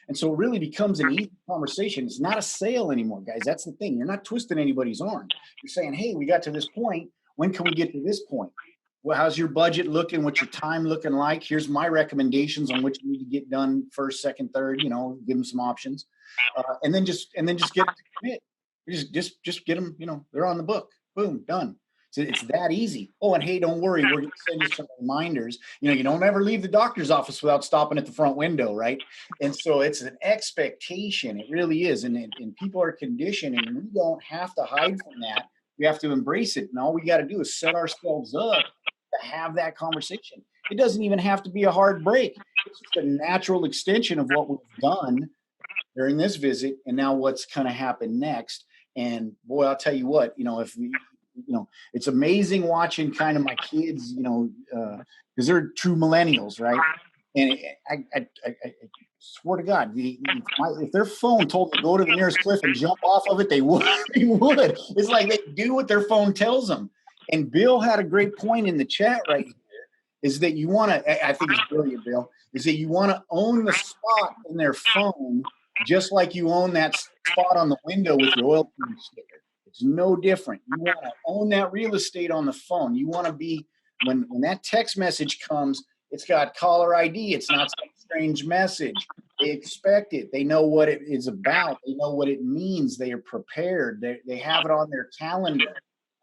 And so it really becomes an easy conversation. It's not a sale anymore, guys. That's the thing. You're not twisting anybody's arm. You're saying, hey, we got to this point. When can we get to this point? Well, how's your budget looking? What's your time looking like? Here's my recommendations on which you need to get done first, second, third. You know, give them some options, and then just get them to commit. Just get them. You know, they're on the book. Boom, done. So it's that easy. Oh, and hey, don't worry. We're going to send you some reminders. You know, you don't ever leave the doctor's office without stopping at the front window, right? And so it's an expectation. It really is, and people are conditioned, and we don't have to hide from that. We have to embrace it, and all we got to do is set ourselves up to have that conversation. It doesn't even have to be a hard break. It's just a natural extension of what we've done during this visit, and now what's going to happen next. And boy, I'll tell you what, you know, it's amazing watching kind of my kids, you know, because they're true millennials, right? And I swear to God, if their phone told them to go to the nearest cliff and jump off of it, they would. They would. It's like they do what their phone tells them. And Bill had a great point in the chat right here, is that you want to, I think it's brilliant, Bill, is that you want to own the spot in their phone just like you own that spot on the window with your oil change sticker. It's no different. You want to own that real estate on the phone. You want to be, when that text message comes, it's got caller ID. It's not some strange message. They expect it. They know what it is about. They know what it means. They are prepared. They have it on their calendar.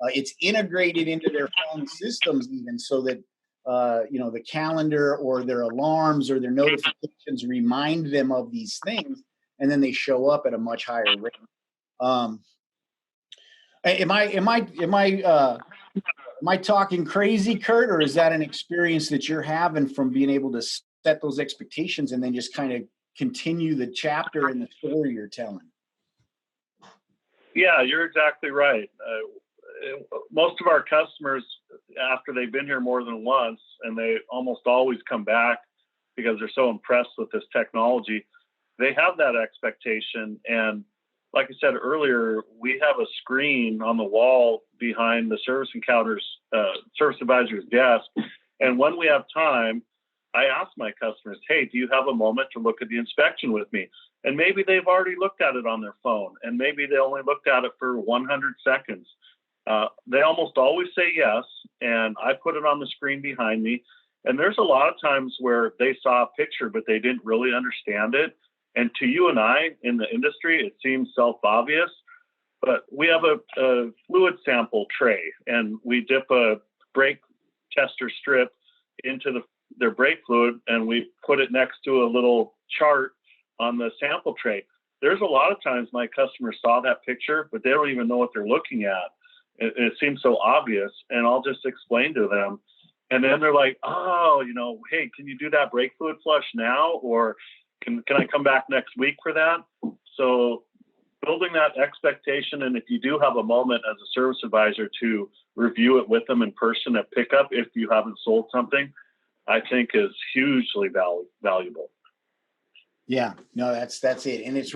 It's integrated into their phone systems even, so that you know, the calendar or their alarms or their notifications remind them of these things, and then they show up at a much higher rate. Am I talking crazy, Curt, or is that an experience that you're having from being able to set those expectations and then just kind of continue the chapter and the story you're telling? Yeah, you're exactly right. Most of our customers, after they've been here more than once, and they almost always come back because they're so impressed with this technology, they have that expectation. And like I said earlier, we have a screen on the wall behind the service advisor's desk. And when we have time, I ask my customers, hey, do you have a moment to look at the inspection with me? And maybe they've already looked at it on their phone, and maybe they only looked at it for 100 seconds. They almost always say yes, and I put it on the screen behind me. And there's a lot of times where they saw a picture, but they didn't really understand it. And to you and I in the industry, it seems self-obvious, but we have a fluid sample tray, and we dip a brake tester strip into their brake fluid, and we put it next to a little chart on the sample tray. There's a lot of times my customers saw that picture, but they don't even know what they're looking at. It seems so obvious, and I'll just explain to them. And then they're like, oh, you know, hey, can you do that brake fluid flush now? Or can I come back next week for that? So building that expectation, and if you do have a moment as a service advisor to review it with them in person at pickup, if you haven't sold something, I think is hugely valuable. Yeah, no, that's it. And it's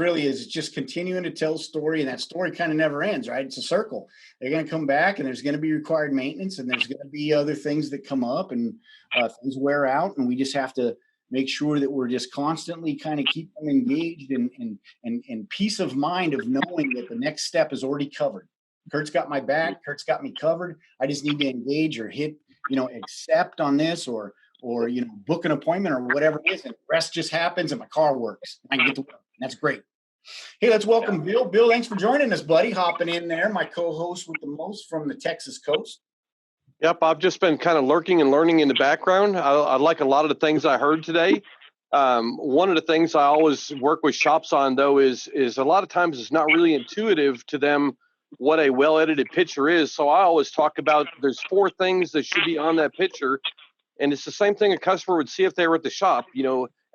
just continuing to tell a story, and that story kind of never ends, right? It's a circle. They're going to come back, and there's going to be required maintenance, and there's going to be other things that come up, and things wear out, and we just have to make sure that we're just constantly kind of keep them engaged and peace of mind of knowing that the next step is already covered. Curt's got my back. Curt's got me covered. I just need to engage or hit, accept on this or book an appointment or whatever it is, and the rest just happens and my car works. I can get to work. That's great. Hey, let's welcome Bill. Bill, thanks for joining us, buddy. Hopping in there, my co-host with the most from the Texas coast. Yep, I've just been kind of lurking and learning in the background. I like a lot of the things I heard today. One of the things I always work with shops on, though, is a lot of times it's not really intuitive to them what a well-edited picture is. So I always talk about there's 4 things that should be on that picture. And it's the same thing a customer would see if they were at the shop.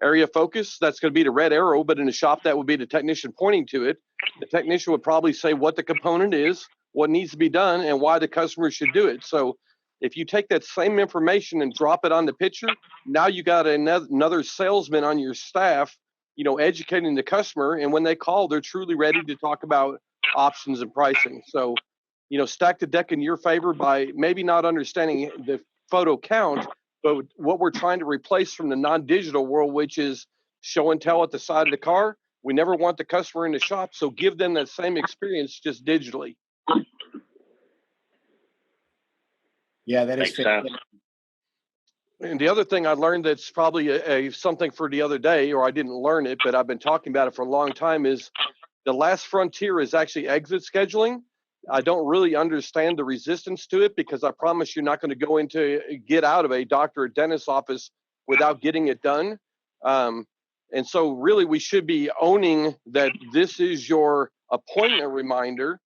Area focus, that's going to be the red arrow, but in a shop, that would be the technician pointing to it. The technician would probably say what the component is, what needs to be done, and why the customer should do it. So if you take that same information and drop it on the picture, now you got another salesman on your staff, educating the customer. And when they call, they're truly ready to talk about options and pricing. So stack the deck in your favor by maybe not understanding the photo count, but what we're trying to replace from the non-digital world, which is show and tell at the side of the car. We never want the customer in the shop, so give them that same experience just digitally. Yeah, that is Makes sense. And the other thing I learned that's probably something for the other day, or I didn't learn it, but I've been talking about it for a long time, is the last frontier is actually exit scheduling. I don't really understand the resistance to it because I promise you're not going to get out of a doctor or dentist's office without getting it done. And so really we should be owning that this is your appointment reminder.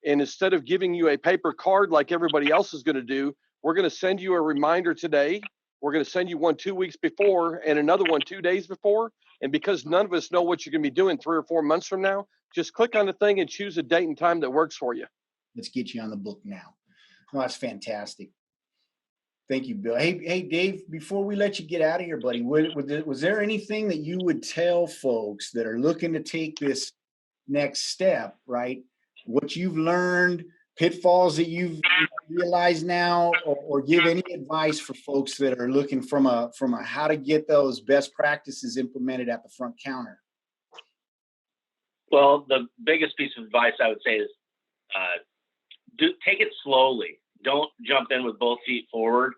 And instead of giving you a paper card like everybody else is going to do, we're going to send you a reminder today. We're going to send you one 2 weeks before and another one 2 days before. And because none of us know what you're going to be doing 3 or 4 months from now, just click on the thing and choose a date and time that works for you. Let's get you on the book now. No, that's fantastic. Thank you, Bill. Hey, Dave, before we let you get out of here, buddy, was there anything that you would tell folks that are looking to take this next step, right? What you've learned, pitfalls that you've realized now, or give any advice for folks that are looking from a how to get those best practices implemented at the front counter? Well, the biggest piece of advice I would say is take it slowly. Don't jump in with both feet forward.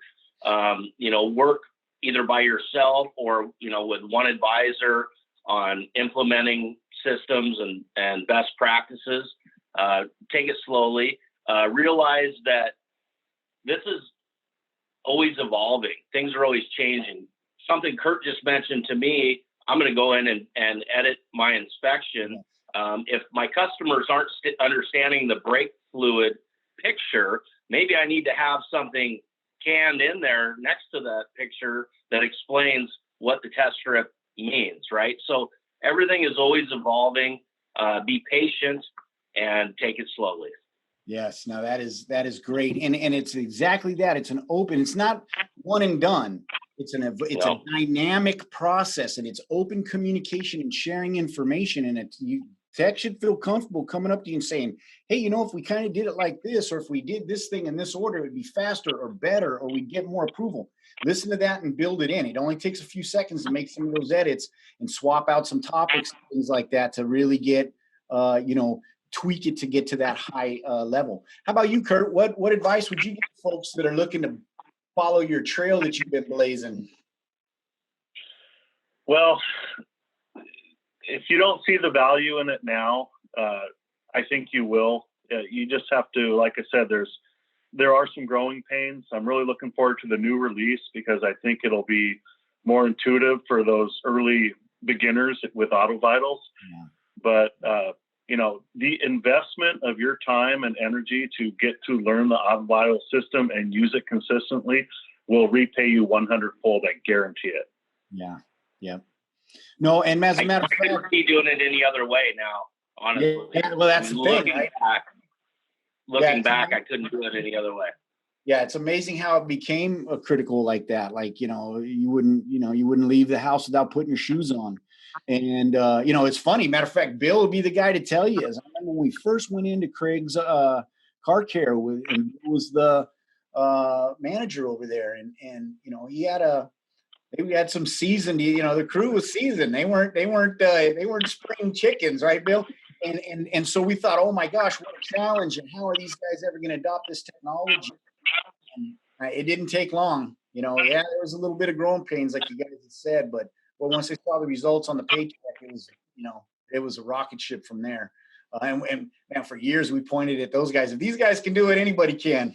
Work either by yourself or, with one advisor on implementing systems and best practices. Take it slowly. Realize that this is always evolving. Things are always changing. Something Curt just mentioned to me, I'm going to go in and edit my inspection. If my customers aren't understanding the brake fluid picture, maybe I need to have something canned in there next to that picture that explains what the test strip means, right? So everything is always evolving. Be patient and take it slowly. Yes, now that is great, and it's exactly that. It's an open. It's not one and done. It's a dynamic process, and it's open communication and sharing information. And tech should feel comfortable coming up to you and saying, "Hey, if we kind of did it like this, or if we did this thing in this order, it'd be faster or better, or we'd get more approval." Listen to that and build it in. It only takes a few seconds to make some of those edits and swap out some topics, and things like that, to really get tweak it to get to that high level. How about you, Curt? What advice would you give folks that are looking to follow your trail that you've been blazing? Well, if you don't see the value in it now, I think you will. You just have to, like I said, there are some growing pains. I'm really looking forward to the new release because I think it'll be more intuitive for those early beginners with AutoVitals. Yeah. But the investment of your time and energy to get to learn the AutoVitals system and use it consistently will repay you 100-fold. I guarantee it. Yeah. Yeah. No, and as a matter of fact, I couldn't be doing it any other way now, honestly. Yeah, well, that's the thing, right? Looking back, I couldn't do it any other way. Yeah, it's amazing how it became a critical like that. Like, you wouldn't leave the house without putting your shoes on. And, it's funny. Matter of fact, Bill would be the guy to tell you. As I remember when we first went into Craig's car care, and he was the manager over there. And he had some seasoned, the crew was seasoned. They weren't spring chickens, right, Bill? And so we thought, oh my gosh, what a challenge. And how are these guys ever going to adopt this technology? And it didn't take long. There was a little bit of growing pains, like you guys had said, but once they saw the results on the paycheck, it was a rocket ship from there. And for years we pointed at those guys. If these guys can do it, anybody can.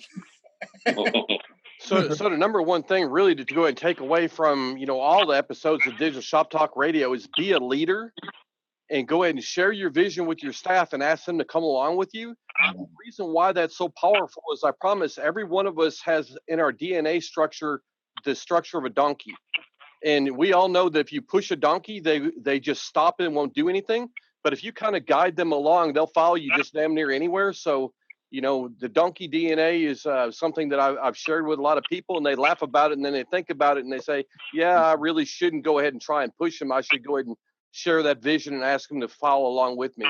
So the number one thing really to go ahead and take away from, all the episodes of Digital Shop Talk Radio is be a leader and go ahead and share your vision with your staff and ask them to come along with you. The reason why that's so powerful is I promise every one of us has in our DNA structure, the structure of a donkey. And we all know that if you push a donkey, they just stop and won't do anything. But if you kind of guide them along, they'll follow you just damn near anywhere. So, the donkey DNA is something that I've shared with a lot of people, and they laugh about it, and then they think about it, and they say, yeah, I really shouldn't go ahead and try and push them. I should go ahead and share that vision and ask them to follow along with me.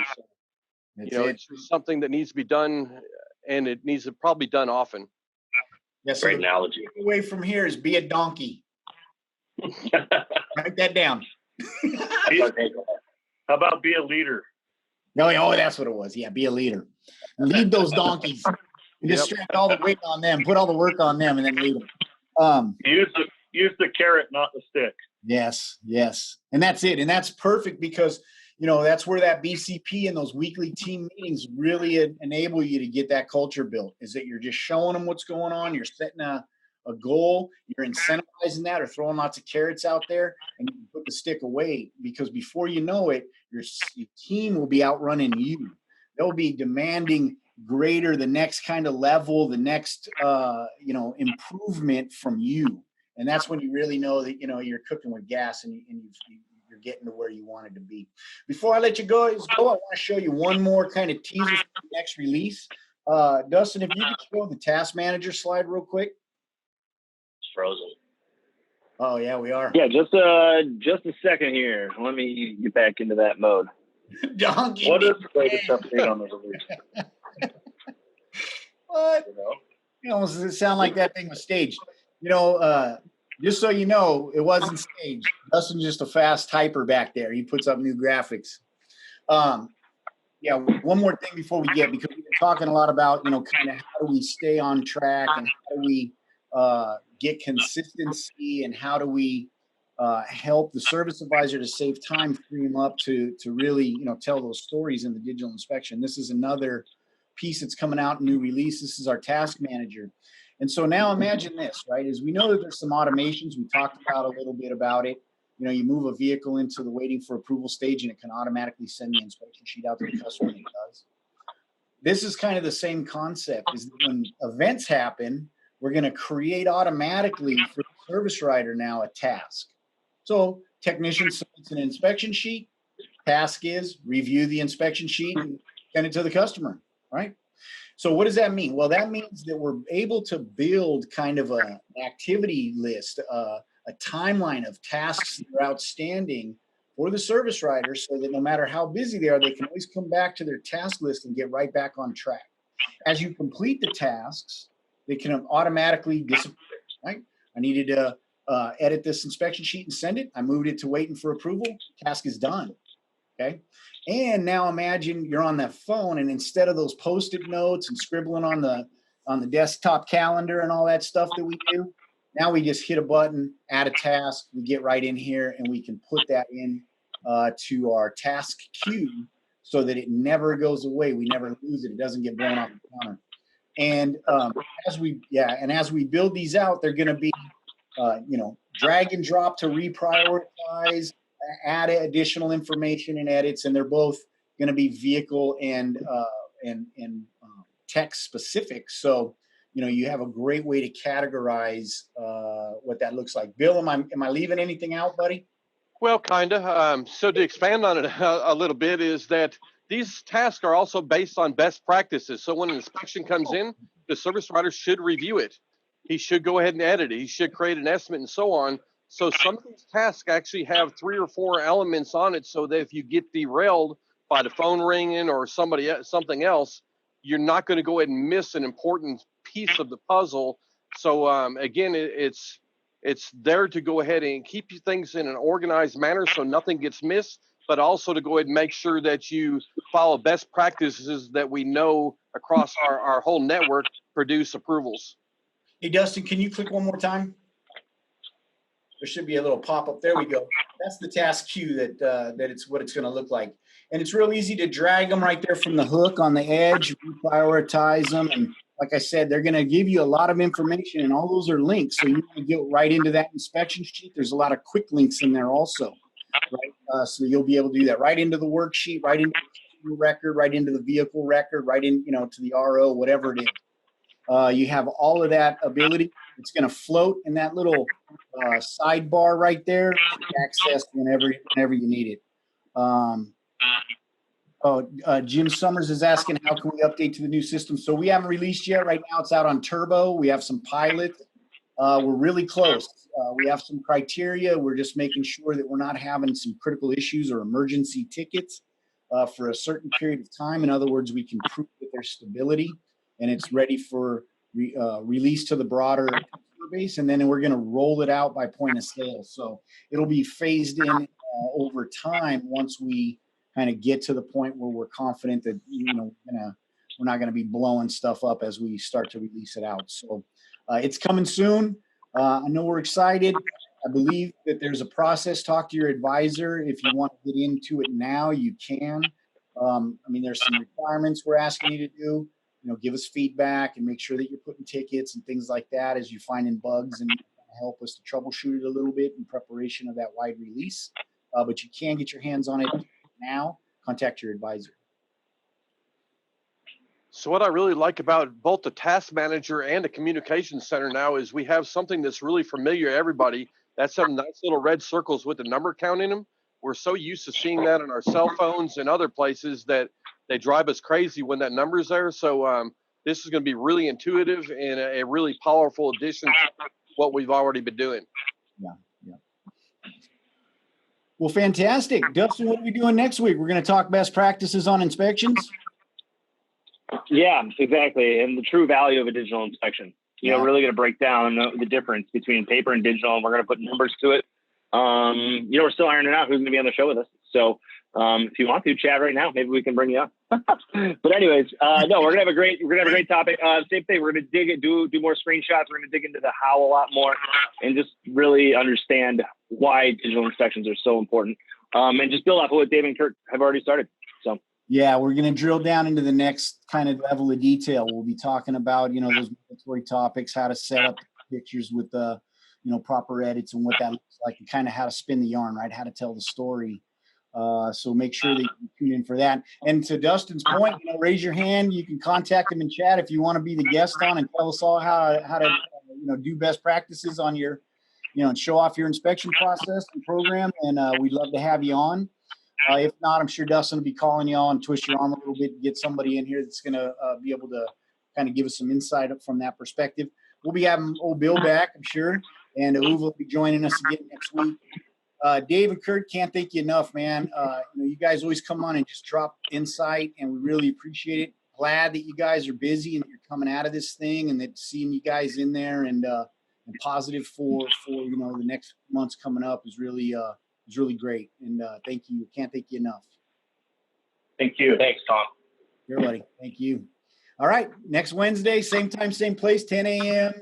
So, it's something that needs to be done and it needs to probably done often. Yes. Great analogy. Away from here is be a donkey. Write that down. How about be a leader? Oh, that's what it was. Yeah, be a leader. Lead those donkeys. And just strap all the weight on them, put all the work on them, and then lead them. Use the carrot, not the stick. Yes. And that's it. And that's perfect because, that's where that BCP and those weekly team meetings really enable you to get that culture built, is that you're just showing them what's going on. You're setting a goal, you're incentivizing that or throwing lots of carrots out there, and you put the stick away, because before you know it, your team will be outrunning you. They'll be demanding greater, the next kind of level, the next, improvement from you. And that's when you really know that, you're cooking with gas and you're getting to where you wanted to be. Before I let you go, I want to show you one more kind of teaser for the next release. Dustin, if you could show the task manager slide real quick. It's frozen. Oh yeah, we are. Yeah, just a second here. Let me get back into that mode. Donkey. What is the latest update on the release? What? You almost sound like that thing was staged. Just so you know, it wasn't staged. Dustin's just a fast typer back there. He puts up new graphics. Yeah, one more thing before we get, because we've been talking a lot about, kind of how do we stay on track and how do we get consistency and how do we help the service advisor to save time, free them up to really, tell those stories in the digital inspection. This is another piece that's coming out, new release. This is our task manager. And so now imagine this, right? As we know that there's some automations, we talked about a little bit about it. You move a vehicle into the waiting for approval stage and it can automatically send the inspection sheet out to the customer, and it does. This is kind of the same concept, is that when events happen, we're going to create automatically for the service writer now a task. So technician submits an inspection sheet. Task is review the inspection sheet and send it to the customer, right? So what does that mean? Well, that means that we're able to build kind of an activity list, a timeline of tasks that are outstanding for the service writer, so that no matter how busy they are, they can always come back to their task list and get right back on track. As you complete the tasks, they can automatically disappear, right? I needed to edit this inspection sheet and send it. I moved it to waiting for approval. Task is done, okay? And now imagine you're on that phone, and instead of those Post-it notes and scribbling on the desktop calendar and all that stuff that we do, now we just hit a button, add a task, we get right in here, and we can put that in to our task queue so that it never goes away. We never lose it. It doesn't get blown off the counter. And as we build these out, they're going to be, drag and drop to reprioritize, add additional information and edits, and they're both going to be vehicle and tech specific. So, you have a great way to categorize what that looks like. Bill, am I leaving anything out, buddy? Well, kind of. So to expand on it a little bit, is that these tasks are also based on best practices. So when an inspection comes in, the service writer should review it. He should go ahead and edit it. He should create an estimate and so on. So some of these tasks actually have 3 or 4 elements on it, so that if you get derailed by the phone ringing or something else, you're not going to go ahead and miss an important piece of the puzzle. So again, it's there to go ahead and keep things in an organized manner so nothing gets missed, but also to go ahead and make sure that you follow best practices that we know across our whole network produce approvals. Hey, Dustin, can you click one more time? There should be a little pop-up. There we go. That's the task queue that it's what it's going to look like. And it's real easy to drag them right there from the hook on the edge, prioritize them. And like I said, they're going to give you a lot of information, and all those are links. So you can get right into that inspection sheet. There's a lot of quick links in there also, right? So you'll be able to do that right into the worksheet, right into the record, right into the vehicle record, right in, to the RO, whatever it is. You have all of that ability. It's going to float in that little sidebar right there, access whenever you need it. Jim Summers is asking, how can we update to the new system? So we haven't released yet. Right now it's out on Turbo. We have some pilots. We're really close. We have some criteria. We're just making sure that we're not having some critical issues or emergency tickets for a certain period of time. In other words, we can prove that there's stability. and it's ready for release to the broader customer base. And then we're going to roll it out by point of sale. So it'll be phased in over time once we kind of get to the point where we're confident that, we're not going to be blowing stuff up as we start to release it out. So it's coming soon. I know we're excited. I believe that there's a process. Talk to your advisor. If you want to get into it now, you can. There's some requirements we're asking you to do. Give us feedback and make sure that you're putting tickets and things like that as you find in bugs, and help us to troubleshoot it a little bit in preparation of that wide release. But you can get your hands on it now. Contact your advisor. So what I really like about both the task manager and the communications center now is we have something that's really familiar to everybody. That's some nice little red circles with the number count in them. We're so used to seeing that on our cell phones and other places that they drive us crazy when that number's there. So this is going to be really intuitive and a really powerful addition to what we've already been doing. Yeah. Well, fantastic. Dustin, what are we doing next week? We're going to talk best practices on inspections. Yeah, exactly. And the true value of a digital inspection. Really going to break down the difference between paper and digital, and we're going to put numbers to it. We're still ironing out who's going to be on the show with us. So if you want to chat right now, maybe we can bring you up. But anyways, no, we're going to have a great topic. Same thing. We're going to do more screenshots. We're going to dig into the how a lot more and just really understand why digital inspections are so important. And just build off of what Dave and Curt have already started. So. Yeah, we're going to drill down into the next kind of level of detail. We'll be talking about, those mandatory topics, how to set up pictures with the, proper edits and what that looks like, and kind of how to spin the yarn, right? How to tell the story. So make sure that you tune in for that. And to Dustin's point, raise your hand. You can contact him in chat if you want to be the guest on and tell us all how to do best practices on your, and show off your inspection process and program. And we'd love to have you on. If not, I'm sure Dustin will be calling you on, twist your arm a little bit, and get somebody in here that's going to be able to kind of give us some insight from that perspective. We'll be having old Bill back, I'm sure, and Uwe will be joining us again next week. Dave and Curt, can't thank you enough, man. You guys always come on and just drop insight, and we really appreciate it. Glad that you guys are busy and you're coming out of this thing, and that seeing you guys in there and positive for the next months coming up is really great. And thank you. Can't thank you enough. Thank you. Thanks, Tom. Here, buddy. Thank you. All right. Next Wednesday, same time, same place, 10 a.m.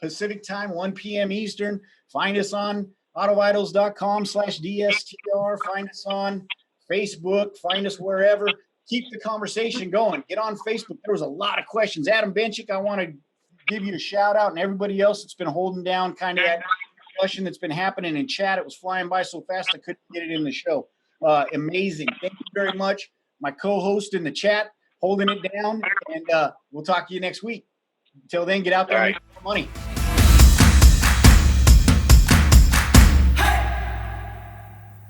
Pacific time, 1 p.m. Eastern. Find us on AutoVitals.com/DSTR. Find us on Facebook. Find us wherever. Keep the conversation going. Get on Facebook. There was a lot of questions. Adam Benchik, I want to give you a shout out, and everybody else that's been holding down kind of that discussion that's been happening in chat. It was flying by so fast I couldn't get it in the show. Amazing. Thank you very much. My co-host in the chat holding it down, and we'll talk to you next week. Until then, get out there and make more money.